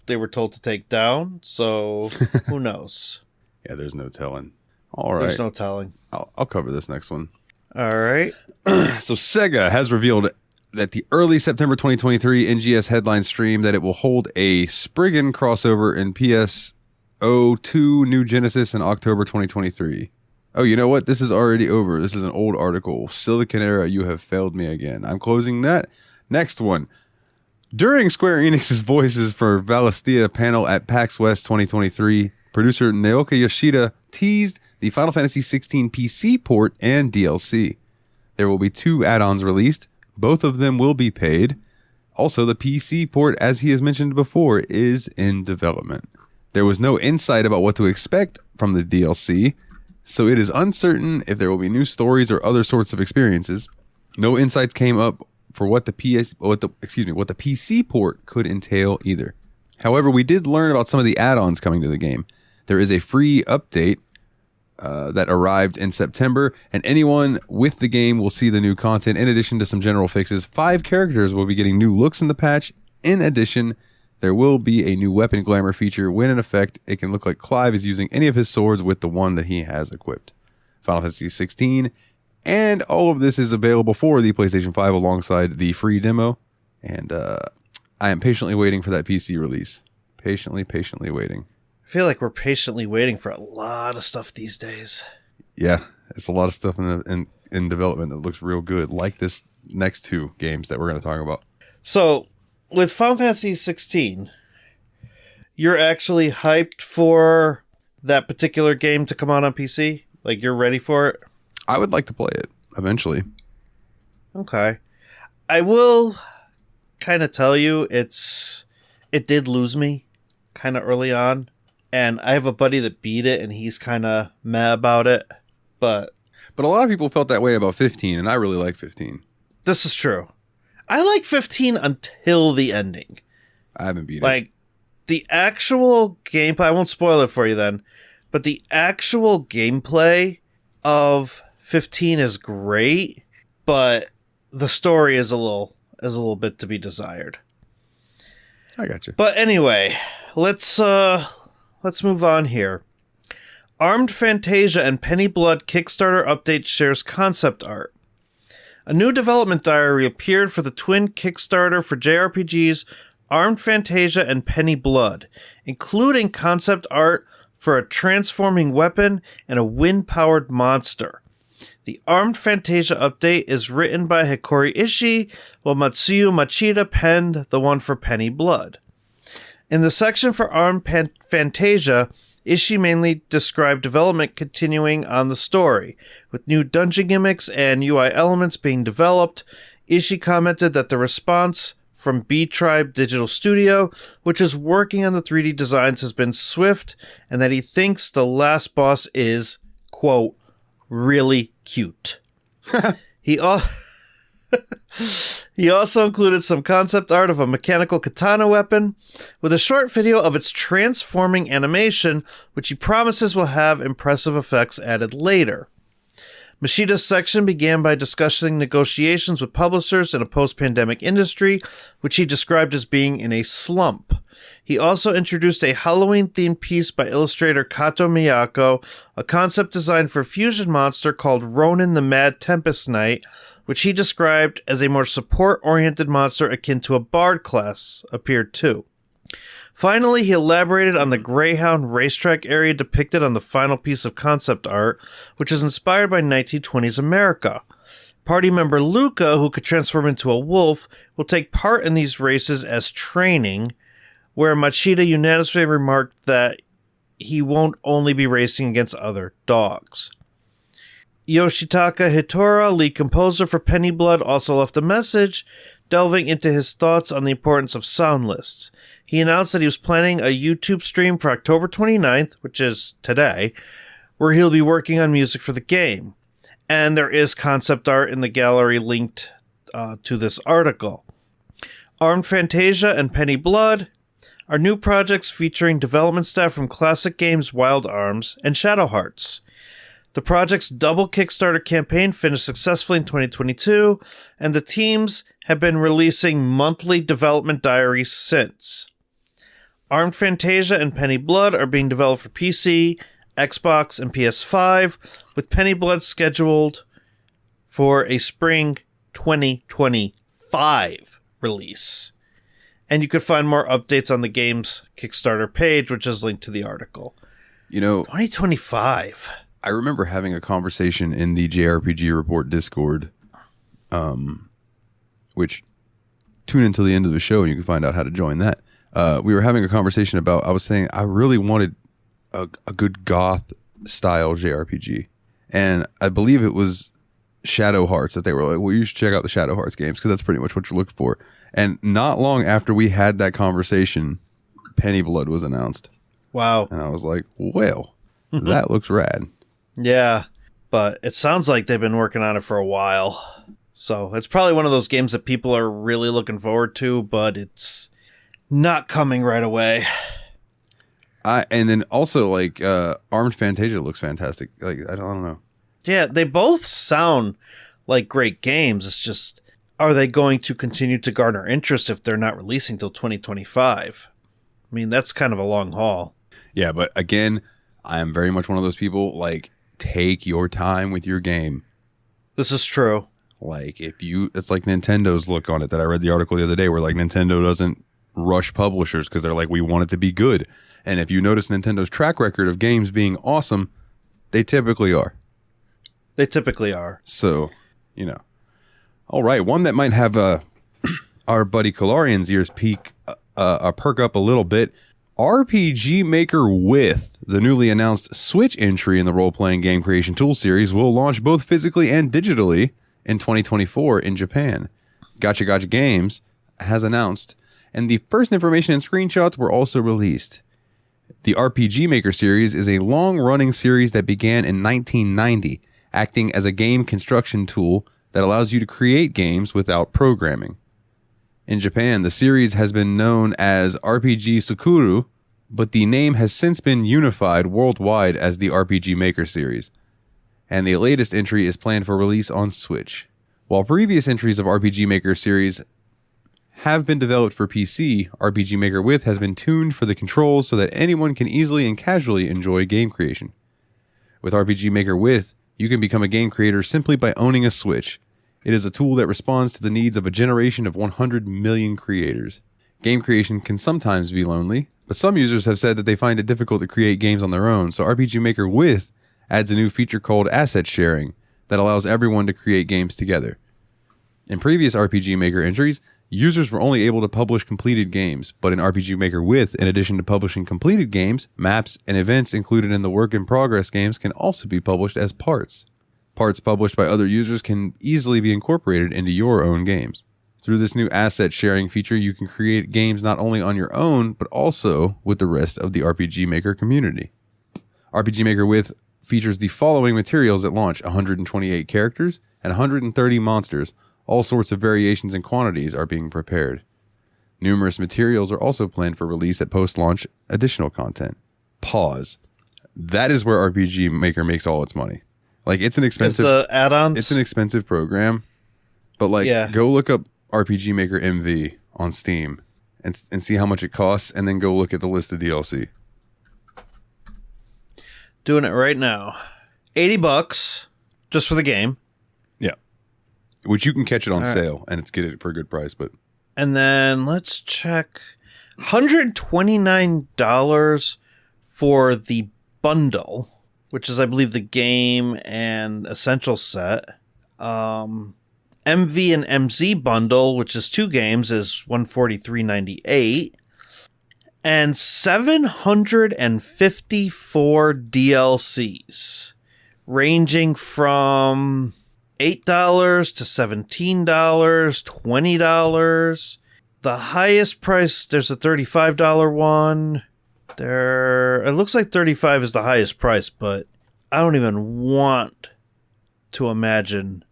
they were told to take down. So who knows? Yeah, there's no telling. All right. There's no telling. I'll cover this next one. All right. So Sega has revealed that the early September 2023 NGS headline stream that it will hold a Spriggan crossover in PS02 New Genesis in October 2023. Oh, you know what? This is already over. This is an old article. Silicon Era, you have failed me again. I'm closing that. Next one. During Square Enix's Voices for Valistia panel at PAX West 2023, producer Naoki Yoshida teased the Final Fantasy XVI PC port and DLC. There will be 2 add-ons released. Both of them will be paid. Also, the PC port, as he has mentioned before, is in development. There was no insight about what to expect from the DLC, so it is uncertain if there will be new stories or other sorts of experiences. No insights came up for what the PC port could entail either. However, we did learn about some of the add-ons coming to the game. There is a free update that arrived in September, and anyone with the game will see the new content in addition to some general fixes. 5 characters will be getting new looks in the patch. In addition, there will be a new weapon glamour feature. When in effect, it can look like Clive is using any of his swords with the one that he has equipped. Final Fantasy 16, and all of this is available for the PlayStation 5 alongside the free demo, and I am patiently waiting for that PC release. Patiently waiting. I feel like we're patiently waiting for a lot of stuff these days. Yeah, it's a lot of stuff in development that looks real good, like this next 2 games that we're going to talk about. So, with Final Fantasy 16, you're actually hyped for that particular game to come out on PC? Like, you're ready for it? I would like to play it eventually. Okay. I will kind of tell you it did lose me kind of early on. And I have a buddy that beat it, and he's kind of mad about it. But a lot of people felt that way about 15, and I really like 15. This is true. I like 15 until the ending. I haven't beat it. Like, the actual gameplay, I won't spoil it for you then, but the actual gameplay of 15 is great, but the story is a little bit to be desired. I got you. But anyway, let's move on here. Armed Fantasia and Penny Blood Kickstarter update shares concept art. A new development diary appeared for the twin Kickstarter for JRPGs Armed Fantasia and Penny Blood, including concept art for a transforming weapon and a wind-powered monster. The Armed Fantasia update is written by Hikori Ishii, while Matsuyo Machida penned the one for Penny Blood. In the section for Armed Fantasia, Ishii mainly described development continuing on the story, with new dungeon gimmicks and UI elements being developed. Ishii commented that the response from B-Tribe Digital Studio, which is working on the 3D designs, has been swift, and that he thinks the last boss is, quote, really cute. He also included some concept art of a mechanical katana weapon with a short video of its transforming animation, which he promises will have impressive effects added later. Mashida's section began by discussing negotiations with publishers in a post-pandemic industry, which he described as being in a slump. He also introduced a Halloween-themed piece by illustrator Kato Miyako, a concept design for a fusion monster called Ronin the Mad Tempest Knight, which he described as a more support-oriented monster akin to a bard class, appeared too. Finally, he elaborated on the Greyhound racetrack area depicted on the final piece of concept art, which is inspired by 1920s America. Party member Luca, who could transform into a wolf, will take part in these races as training, where Machida unanimously remarked that he won't only be racing against other dogs. Yoshitaka Hitora, lead composer for Penny Blood, also left a message delving into his thoughts on the importance of sound lists. He announced that he was planning a YouTube stream for October 29th, which is today, where he'll be working on music for the game. And there is concept art in the gallery linked to this article. Armed Fantasia and Penny Blood are new projects featuring development staff from classic games Wild Arms and Shadow Hearts. The project's double Kickstarter campaign finished successfully in 2022, and the teams have been releasing monthly development diaries since. Armed Fantasia and Penny Blood are being developed for PC, Xbox, and PS5, with Penny Blood scheduled for a spring 2025 release. And you could find more updates on the game's Kickstarter page, which is linked to the article. 2025. I remember having a conversation in the JRPG Report Discord, which tune into the end of the show and you can find out how to join that. We were having a conversation about, I was saying I really wanted a good goth style JRPG. And I believe it was Shadow Hearts that they were like, well, you should check out the Shadow Hearts games because that's pretty much what you're looking for. And not long after we had that conversation, Penny Blood was announced. Wow. And I was like, well, that looks rad. Yeah, but it sounds like they've been working on it for a while. So it's probably one of those games that people are really looking forward to, but it's not coming right away. And then also, like, Armed Fantasia looks fantastic. Like, I don't know. Yeah, they both sound like great games. It's just, are they going to continue to garner interest if they're not releasing till 2025? I mean, that's kind of a long haul. Yeah, but again, I am very much one of those people, like, take your time with your game. This is true. Like, it's like Nintendo's look on it that I read the article the other day where, like, Nintendo doesn't rush publishers because they're like, we want it to be good. And if you notice Nintendo's track record of games being awesome, they typically are. They typically are. So, All right, one that might have our buddy Kularian's ears perk up a little bit. RPG Maker with the newly announced Switch entry in the role-playing game creation tool series will launch both physically and digitally in 2024 in Japan. Gacha Games has announced, and the first information and screenshots were also released. The RPG Maker series is a long-running series that began in 1990, acting as a game construction tool that allows you to create games without programming. In Japan, the series has been known as RPG Sukuru, but the name has since been unified worldwide as the RPG Maker series. And the latest entry is planned for release on Switch. While previous entries of RPG Maker series have been developed for PC, RPG Maker with has been tuned for the controls so that anyone can easily and casually enjoy game creation. With RPG Maker with, you can become a game creator simply by owning a Switch. It is a tool that responds to the needs of a generation of 100 million creators. Game creation can sometimes be lonely, but some users have said that they find it difficult to create games on their own, so RPG Maker with adds a new feature called Asset Sharing that allows everyone to create games together. In previous RPG Maker entries, users were only able to publish completed games, but in RPG Maker with, in addition to publishing completed games, maps and events included in the work in progress games can also be published as parts. Parts published by other users can easily be incorporated into your own games. Through this new asset sharing feature, you can create games not only on your own, but also with the rest of the RPG Maker community. RPG Maker with features the following materials at launch: 128 characters and 130 monsters. All sorts of variations and quantities are being prepared. Numerous materials are also planned for release at post-launch additional content. Pause. That is where RPG Maker makes all its money. Like, it's an expensive... the add-ons? It's an expensive program. But, Go look up RPG Maker MV on Steam and see how much it costs, and then go look at the list of DLC. Doing it right now. $80 just for the game. Yeah. Which you can catch it on sale, and get it for a good price, but... And then, let's check. $129 for the bundle, which is, I believe, the game and essential set. MV and MZ bundle, which is 2 games, is $143.98. And 754 DLCs, ranging from $8 to $17, $20. The highest price, there's a $35 one. It looks like $35 is the highest price, but I don't even want to imagine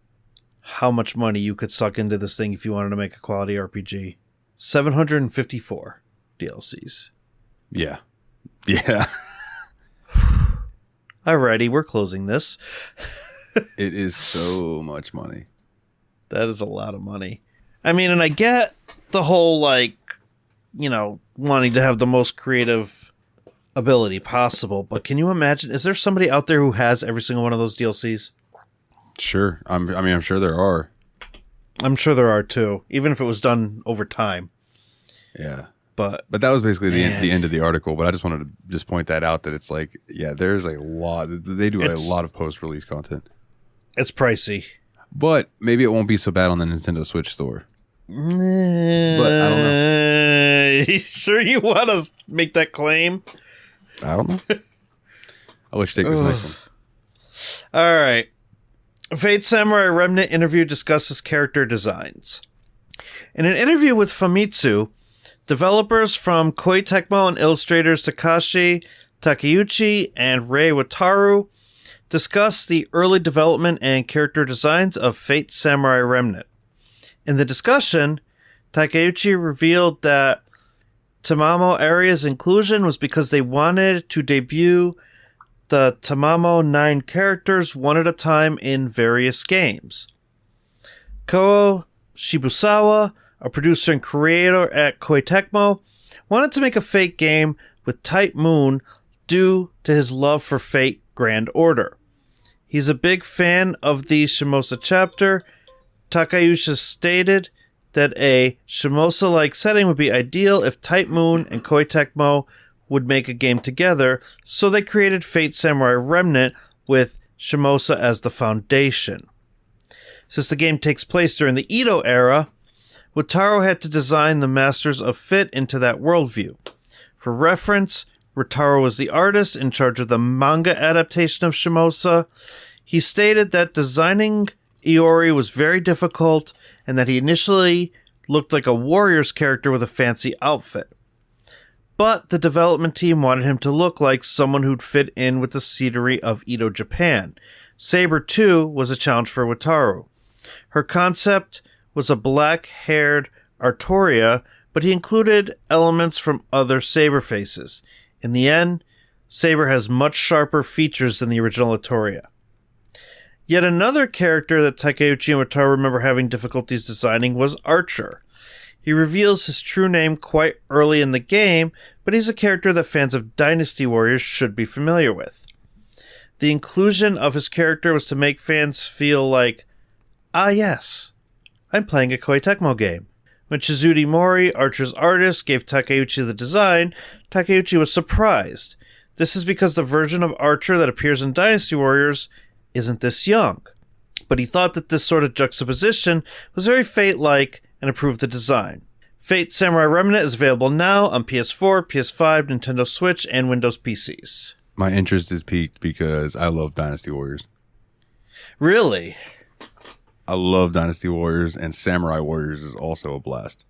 how much money you could suck into this thing if you wanted to make a quality RPG. 754 DLCs. Yeah. Yeah. Alrighty, we're closing this. It is so much money. That is a lot of money. I mean, and I get the whole, like, you know, wanting to have the most creative ability possible, but can you imagine, is there somebody out there who has every single one of those DLCs? Sure. I'm sure there are. I'm sure there are too, even if it was done over time. Yeah. But that was basically the end of the article, but I just wanted to just point that out, that it's like, yeah, there's a lot. They do a lot of post-release content. It's pricey. But maybe it won't be so bad on the Nintendo Switch store. But I don't know. You sure you want to make that claim? I don't know. I'll let you take this next one. All right. Fate Samurai Remnant interview discusses character designs. In an interview with Famitsu, developers from Koei Tecmo and illustrators Takashi Takeuchi and Rei Wataru discuss the early development and character designs of Fate Samurai Remnant. In the discussion, Takeuchi revealed that Tamamo Area's inclusion was because they wanted to debut the Tamamo 9 characters one at a time in various games. Koho Shibusawa, a producer and creator at Koei Tecmo, wanted to make a Fate game with Type Moon due to his love for Fate Grand Order. He's a big fan of the Shimosa chapter. Takeuchi stated that a Shimosa-like setting would be ideal if Type Moon and Koei Tecmo would make a game together, so they created Fate Samurai Remnant with Shimosa as the foundation. Since the game takes place during the Edo era, Wataru had to design the Masters of Fit into that worldview. For reference, Wataru was the artist in charge of the manga adaptation of Shimosa. He stated that designing Iori was very difficult and that he initially looked like a warrior's character with a fancy outfit. But the development team wanted him to look like someone who'd fit in with the scenery of Edo, Japan. Saber, too, was a challenge for Wataru. Her concept was a black-haired Artoria, but he included elements from other Saber faces. In the end, Saber has much sharper features than the original Artoria. Yet another character that Takeuchi and Wataru remember having difficulties designing was Archer. He reveals his true name quite early in the game, but he's a character that fans of Dynasty Warriors should be familiar with. The inclusion of his character was to make fans feel like, ah yes, I'm playing a Koei Tecmo game. When Chizuri Mori, Archer's artist, gave Takeuchi the design, Takeuchi was surprised. This is because the version of Archer that appears in Dynasty Warriors isn't this young. But he thought that this sort of juxtaposition was very Fate-like and approved the design. Fate Samurai Remnant is available now on PS4, PS5, Nintendo Switch, and Windows PCs. My interest is piqued because I love Dynasty Warriors. Really? I love Dynasty Warriors, and Samurai Warriors is also a blast.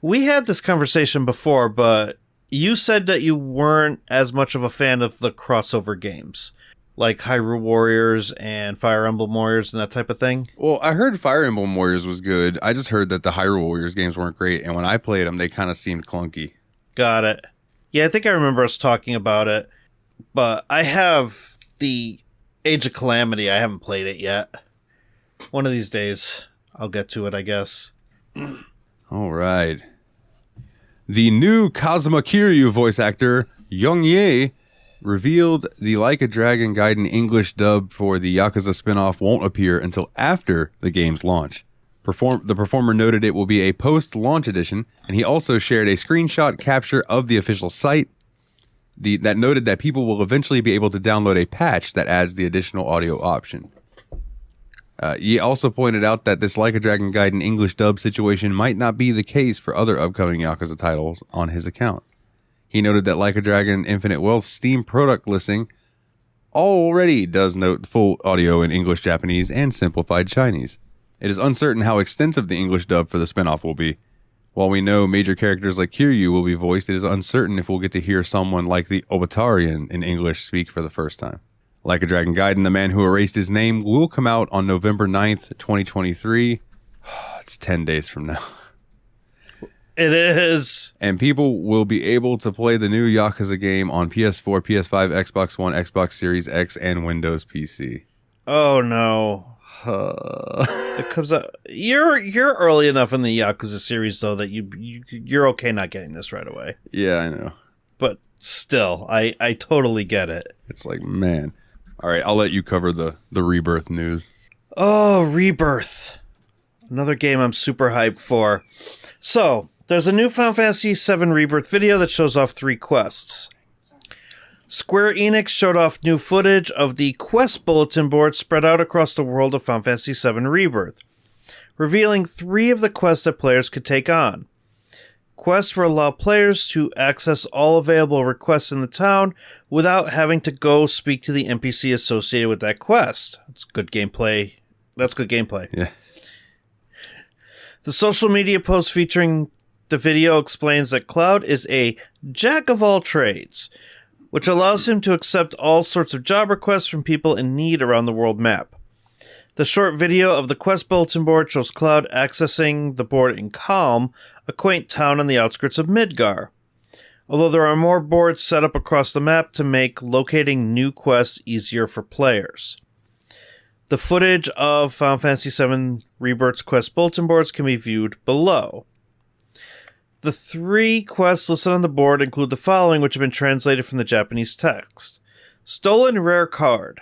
We had this conversation before, but you said that you weren't as much of a fan of the crossover games, like Hyrule Warriors and Fire Emblem Warriors and that type of thing. Well, I heard Fire Emblem Warriors was good. I just heard that the Hyrule Warriors games weren't great, and when I played them, they kind of seemed clunky. Got it. Yeah, I think I remember us talking about it, but I have the Age of Calamity. I haven't played it yet. One of these days, I'll get to it, I guess. All right. The new Kazuma Kiryu voice actor, Young Ye, revealed the Like a Dragon Gaiden English dub for the Yakuza spinoff won't appear until after the game's launch. The performer noted it will be a post-launch edition, and he also shared a screenshot capture of the official site that noted that people will eventually be able to download a patch that adds the additional audio option. He also pointed out that this Like a Dragon Gaiden English dub situation might not be the case for other upcoming Yakuza titles on his account. He noted that Like a Dragon Infinite Wealth Steam product listing already does note full audio in English, Japanese, and simplified Chinese. It is uncertain how extensive the English dub for the spinoff will be. While we know major characters like Kiryu will be voiced, it is uncertain if we'll get to hear someone like the Obitarian in English speak for the first time. Like a Dragon Gaiden, The Man Who Erased His Name will come out on November 9th, 2023. It's 10 days from now. It is. And people will be able to play the new Yakuza game on PS4, PS5, Xbox One, Xbox Series X, and Windows PC. Oh, no. It comes out. You're early enough in the Yakuza series, though, that you're okay not getting this right away. Yeah, I know. But still, I totally get it. It's like, man. All right, I'll let you cover the Rebirth news. Oh, Rebirth. Another game I'm super hyped for. So, there's a new Final Fantasy VII Rebirth video that shows off 3 quests. Square Enix showed off new footage of the quest bulletin board spread out across the world of Final Fantasy VII Rebirth, revealing 3 of the quests that players could take on. Quests will allow players to access all available requests in the town without having to go speak to the NPC associated with that quest. That's good gameplay. Yeah. The social media post featuring the video explains that Cloud is a jack of all trades, which allows him to accept all sorts of job requests from people in need around the world map. The short video of the quest bulletin board shows Cloud accessing the board in Calm, a quaint town on the outskirts of Midgar. Although there are more boards set up across the map to make locating new quests easier for players. The footage of Final Fantasy VII Rebirth's quest bulletin boards can be viewed below. The 3 quests listed on the board include the following, which have been translated from the Japanese text. Stolen rare card.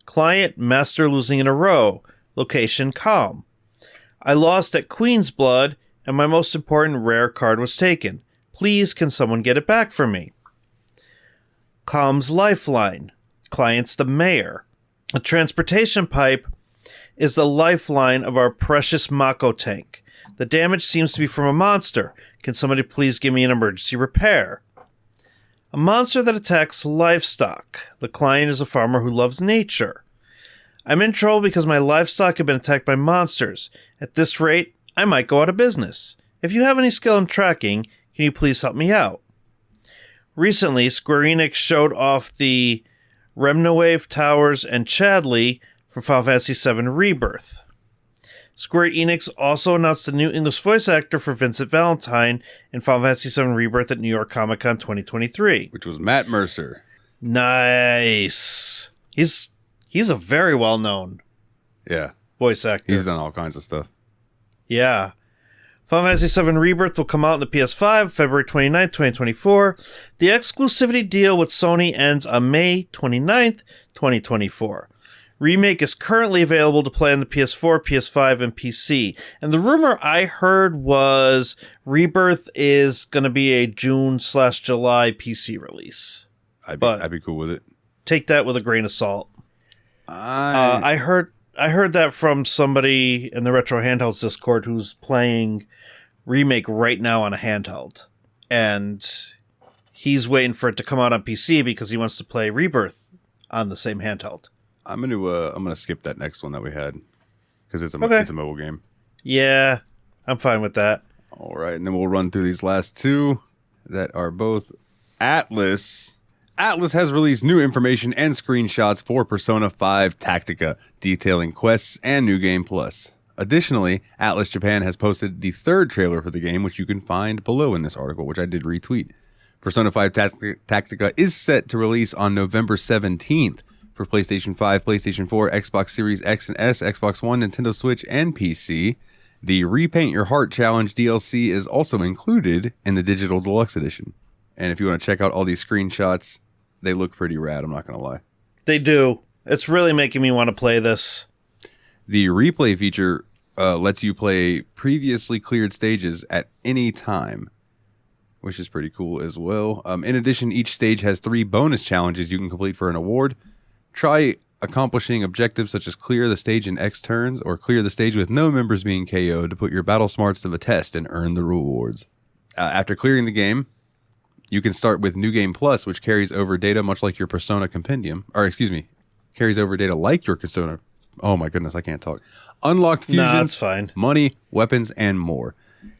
Client master losing in a row. Location Calm. I lost at Queen's Blood, and my most important rare card was taken. Please, can someone get it back for me? Calm's lifeline. Client's the mayor. A transportation pipe is the lifeline of our precious Mako tank. The damage seems to be from a monster. Can somebody please give me an emergency repair? A monster that attacks livestock. The client is a farmer who loves nature. I'm in trouble because my livestock have been attacked by monsters. At this rate, I might go out of business. If you have any skill in tracking, can you please help me out? Recently, Square Enix showed off the Remnawave Towers and Chadley from Final Fantasy VII Rebirth. Square Enix also announced a new English voice actor for Vincent Valentine in Final Fantasy VII Rebirth at New York Comic Con 2023. Which was Matt Mercer. Nice. He's a very well-known voice actor. He's done all kinds of stuff. Yeah. Final Fantasy VII Rebirth will come out on the PS5 February 29th, 2024. The exclusivity deal with Sony ends on May 29th, 2024. Remake is currently available to play on the PS4, PS5, and PC. And the rumor I heard was Rebirth is going to be a June/July PC release. I'd be cool with it. Take that with a grain of salt. I heard that from somebody in the Retro Handhelds Discord who's playing Remake right now on a handheld. And he's waiting for it to come out on PC because he wants to play Rebirth on the same handheld. I'm gonna skip that next one that we had because it's a mobile game. Yeah, I'm fine with that. All right, and then we'll run through these last 2 that are both Atlas. Atlas has released new information and screenshots for Persona 5 Tactica, detailing quests and New Game Plus. Additionally, Atlas Japan has posted the 3rd trailer for the game, which you can find below in this article, which I did retweet. Persona 5 Tactica is set to release on November 17th. For PlayStation 5, PlayStation 4, Xbox Series X and S, Xbox One, Nintendo Switch, and PC. The Repaint Your Heart Challenge DLC is also included in the Digital Deluxe Edition. And if you want to check out all these screenshots, they look pretty rad, I'm not going to lie. They do. It's really making me want to play this. The replay feature lets you play previously cleared stages at any time, which is pretty cool as well. In addition, each stage has 3 bonus challenges you can complete for an award. Try accomplishing objectives such as clear the stage in X turns or clear the stage with no members being KO'd to put your battle smarts to the test and earn the rewards. After clearing the game, you can start with New Game Plus, which carries over data much like your Persona Compendium. Carries over data like your Persona. Oh my goodness, I can't talk. Unlocked fusions, that's fine. money, weapons, and more.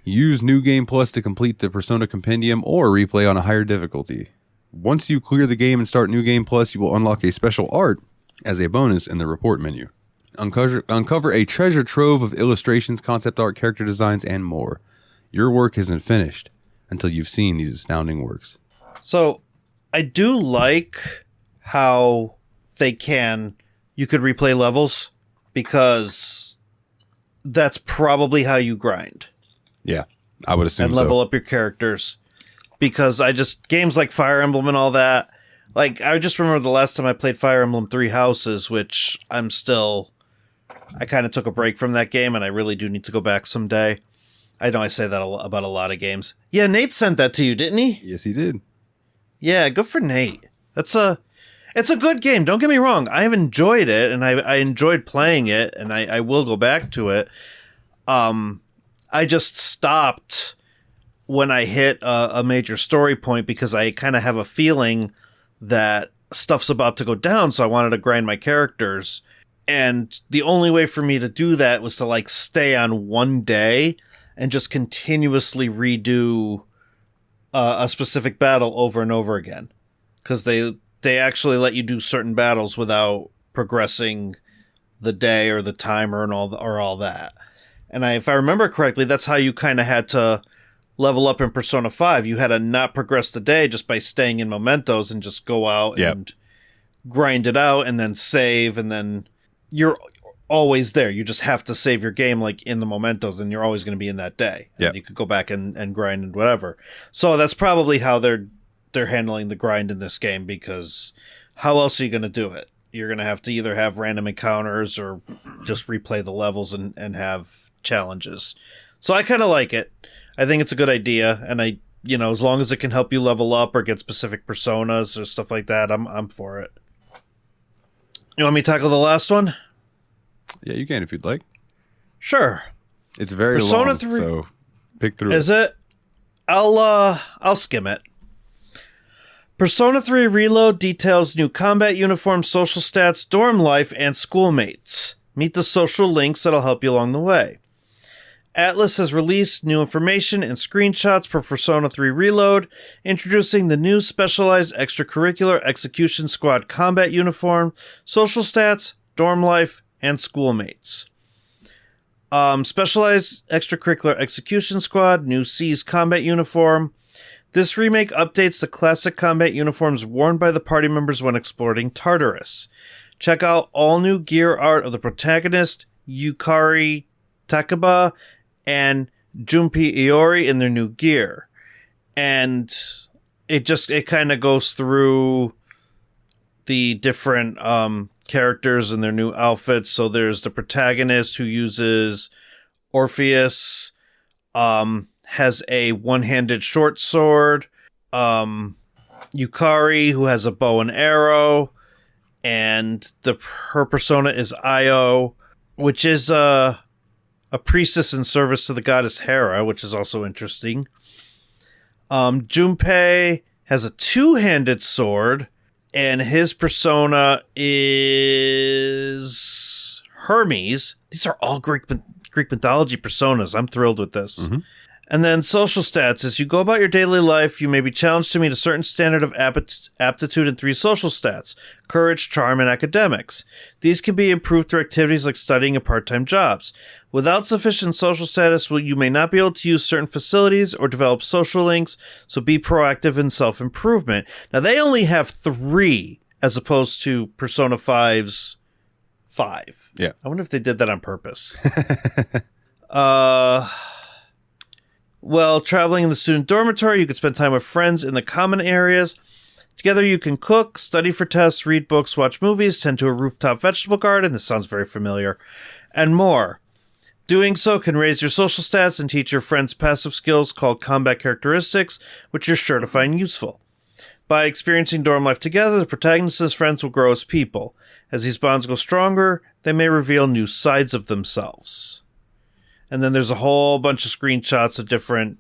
Use New Game Plus to complete the Persona Compendium or replay on a higher difficulty. Once you clear the game and start New Game Plus, you will unlock a special art as a bonus in the report menu. Uncover a treasure trove of illustrations, concept art, character designs, and more. Your work isn't finished until you've seen these astounding works. So, I do like how you could replay levels, because that's probably how you grind. Yeah, I would assume and level up your characters. Because games like Fire Emblem and all that, like, I just remember the last time I played Fire Emblem 3 Houses, which I kind of took a break from that game, and I really do need to go back someday. I know I say that about a lot of games. Yeah, Nate sent that to you, didn't he? Yes, he did. Yeah, good for Nate. It's a good game, don't get me wrong. I have enjoyed it, and I enjoyed playing it, and I will go back to it. I just stopped when I hit a major story point, because I kind of have a feeling that stuff's about to go down, so I wanted to grind my characters. And the only way for me to do that was to, like, stay on one day and just continuously redo a specific battle over and over again. Because they actually let you do certain battles without progressing the day or the timer and all that. And if I remember correctly, that's how you kind of had to level up in Persona 5. You had to not progress the day just by staying in mementos and just go out and grind it out and then save, and then you're always there. You just have to save your game like in the mementos, and you're always going to be in that day. Yeah. You could go back and grind and whatever. So that's probably how they're handling the grind in this game, because how else are you going to do it? You're going to have to either have random encounters or just replay the levels and have challenges. So I kind of like it. I think it's a good idea, and as long as it can help you level up or get specific personas or stuff like that, I'm for it. You want me to tackle the last one? Yeah, you can if you'd like. Sure. It's very Persona long, 3... so pick through. Is it? I'll skim it. Persona 3 Reload details new combat uniform, social stats, dorm life, and schoolmates. Meet the social links that'll help you along the way. Atlas has released new information and screenshots for Persona 3 Reload, introducing the new specialized extracurricular execution squad combat uniform, social stats, dorm life, and schoolmates. Specialized extracurricular execution squad, new C's combat uniform. This remake updates the classic combat uniforms worn by the party members when exploring Tartarus. Check out all new gear art of the protagonist, Yukari Takaba, and Junpei Iori in their new gear. And it kind of goes through the different characters and their new outfits. So there's the protagonist who uses Orpheus, has a one-handed short sword, Yukari, who has a bow and arrow, and her persona is Io, which is a priestess in service to the goddess Hera, which is also interesting. Junpei has a two-handed sword, and his persona is Hermes. These are all Greek mythology personas. I'm thrilled with this. Mm-hmm. And then social stats. As you go about your daily life, you may be challenged to meet a certain standard of aptitude in 3 social stats: courage, charm, and academics. These can be improved through activities like studying and part-time jobs. Without sufficient social status, you may not be able to use certain facilities or develop social links, so be proactive in self-improvement. Now, they only have 3 as opposed to Persona 5's 5. Yeah. I wonder if they did that on purpose. Well, traveling in the student dormitory, you can spend time with friends in the common areas. Together you can cook, study for tests, read books, watch movies, tend to a rooftop vegetable garden — this sounds very familiar — and more. Doing so can raise your social stats and teach your friends passive skills called combat characteristics, which you're sure to find useful. By experiencing dorm life together, the protagonist and his friends will grow as people. As these bonds go stronger, they may reveal new sides of themselves. And then there's a whole bunch of screenshots of different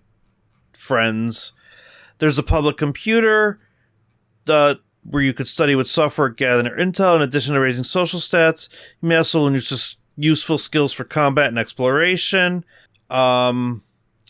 friends. There's a public computer where you could study with software, gather intel. In addition to raising social stats, you may also learn useful skills for combat and exploration. When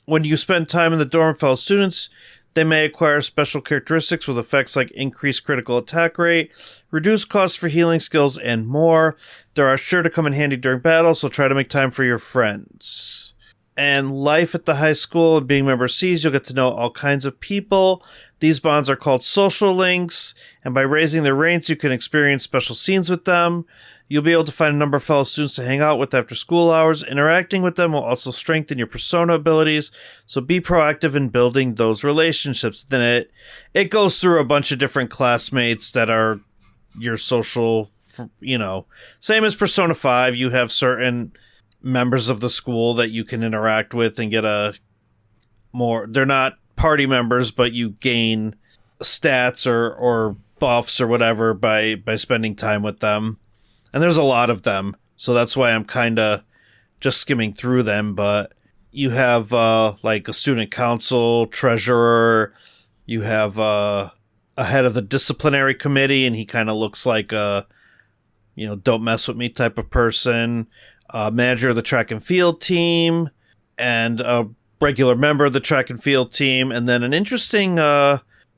you spend time in the dorm with fellow students, they may acquire special characteristics with effects like increased critical attack rate, reduced costs for healing skills, and more. They are sure to come in handy during battle, so try to make time for your friends. And life at the high school and being a member of C's, you'll get to know all kinds of people. These bonds are called social links, and by raising their ranks, you can experience special scenes with them. You'll be able to find a number of fellow students to hang out with after school hours. Interacting with them will also strengthen your persona abilities, so be proactive in building those relationships. Then it goes through a bunch of different classmates that are your social, same as Persona 5, you have certain members of the school that you can interact with and get they're not party members, but you gain stats or buffs or whatever by spending time with them. And there's a lot of them, so that's why I'm kind of just skimming through them. But you have like a student council, treasurer, you have a head of the disciplinary committee, and he kind of looks like a, don't mess with me type of person, manager of the track and field team, and a regular member of the track and field team, and then an interesting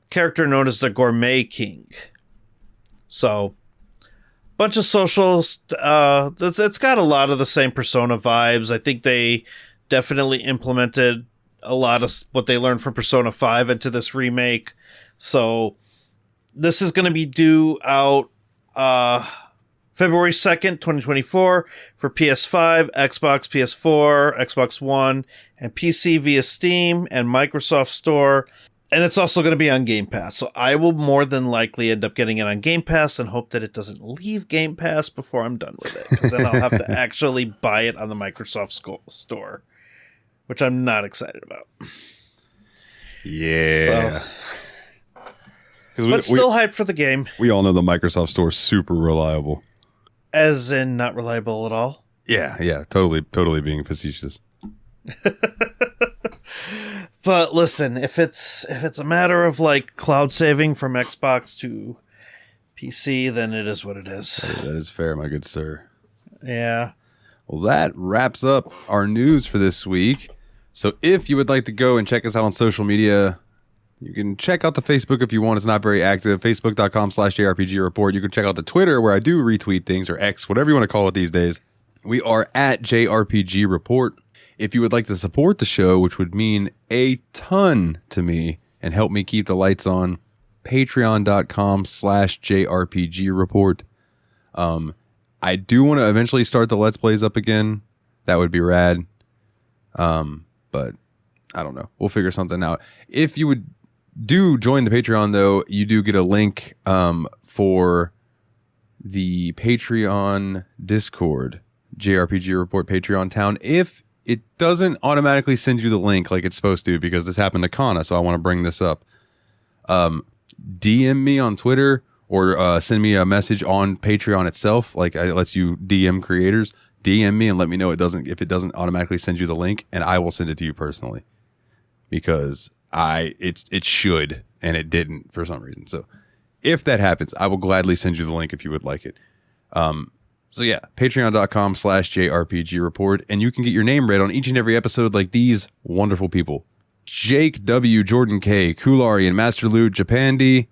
character known as the Gourmet King. So bunch of socials. It's got a lot of the same Persona vibes. I think they definitely implemented a lot of what they learned from Persona 5 into this remake. So this is going to be due out February 2nd, 2024 for PS5, Xbox, PS4, Xbox One, and PC via Steam and Microsoft Store. And it's also going to be on Game Pass. So I will more than likely end up getting it on Game Pass and hope that it doesn't leave Game Pass before I'm done with it. Because then I'll have to actually buy it on the Microsoft Store, which I'm not excited about. Yeah. But still hyped for the game. We all know the Microsoft Store is super reliable. As in not reliable at all? Yeah. Totally being facetious. But listen, if it's a matter of like cloud saving from Xbox to PC, then it is what it is. That is fair, my good sir. Yeah. Well, that wraps up our news for this week. So if you would like to go and check us out on social media, you can check out the Facebook if you want. It's not very active. Facebook.com/JRPG Report. You can check out the Twitter where I do retweet things, or X, whatever you want to call it these days. We are at JRPG Report. If you would like to support the show, which would mean a ton to me and help me keep the lights on, patreon.com/JRPG Report. I do want to eventually start the Let's Plays up again. That would be rad. But I don't know. We'll figure something out. If you do join the Patreon, though, you do get a link for the Patreon Discord, JRPG Report Patreon Town. If it doesn't automatically send you the link like it's supposed to, because this happened to Kana, so I want to bring this up. DM me on Twitter or send me a message on Patreon itself. Like it lets you DM creators. DM me and let me know if it doesn't automatically send you the link, and I will send it to you personally, because it should, and it didn't for some reason. So if that happens, I will gladly send you the link if you would like it. So yeah, patreon.com/JRPG Report, and you can get your name read on each and every episode like these wonderful people: Jake W, Jordan K, Kularian, MasterLoot, Japandi,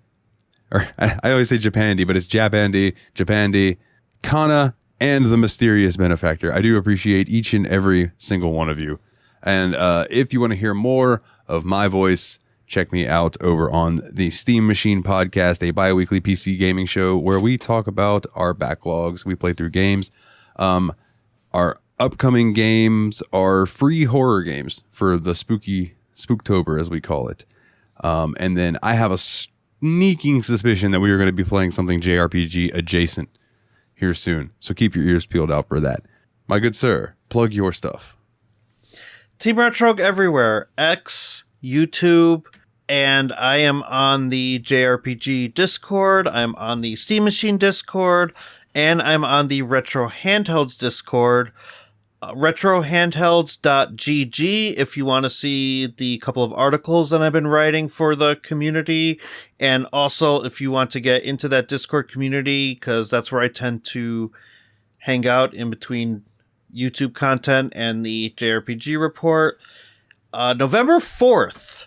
or I always say Japandi, but it's Japandi, Kana, and the mysterious benefactor. I do appreciate each and every single one of you. And if you want to hear more of my voice, check me out over on the Steam Machine Podcast, a bi-weekly PC gaming show where we talk about our backlogs. We play through games. Our upcoming games are free horror games for the Spooktober, as we call it. And then I have a sneaking suspicion that we are going to be playing something JRPG adjacent here soon. So keep your ears peeled out for that. My good sir, plug your stuff. Team Retrogue everywhere. X, YouTube, And I am on the JRPG Discord. I'm on the Steam Machine Discord. And I'm on the Retro Handhelds Discord. Retrohandhelds.gg if you want to see the couple of articles that I've been writing for the community. And also if you want to get into that Discord community, because that's where I tend to hang out in between YouTube content and the JRPG report. November 4th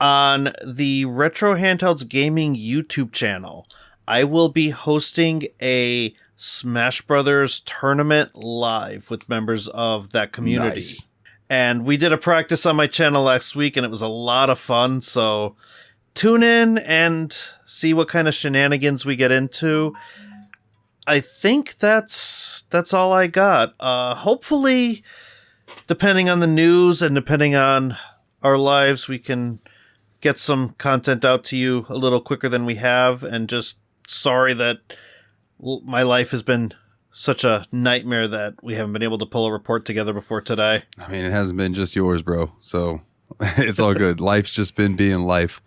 on the Retro Handhelds Gaming YouTube channel, I will be hosting a Smash Brothers tournament live with members of that community. Nice. And we did a practice on my channel last week and it was a lot of fun. So tune in and see what kind of shenanigans we get into. I think that's all I got. Hopefully, depending on the news and depending on our lives, we can get some content out to you a little quicker than we have. And just sorry that my life has been such a nightmare that we haven't been able to pull a report together before today. I mean, it hasn't been just yours, bro. So it's all good. Life's just been being life.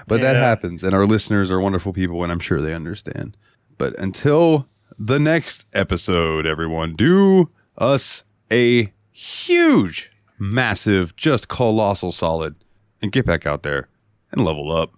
But that happens. And our listeners are wonderful people, and I'm sure they understand. But until the next episode, everyone, do us a huge, massive, just colossal solid and get back out there and level up.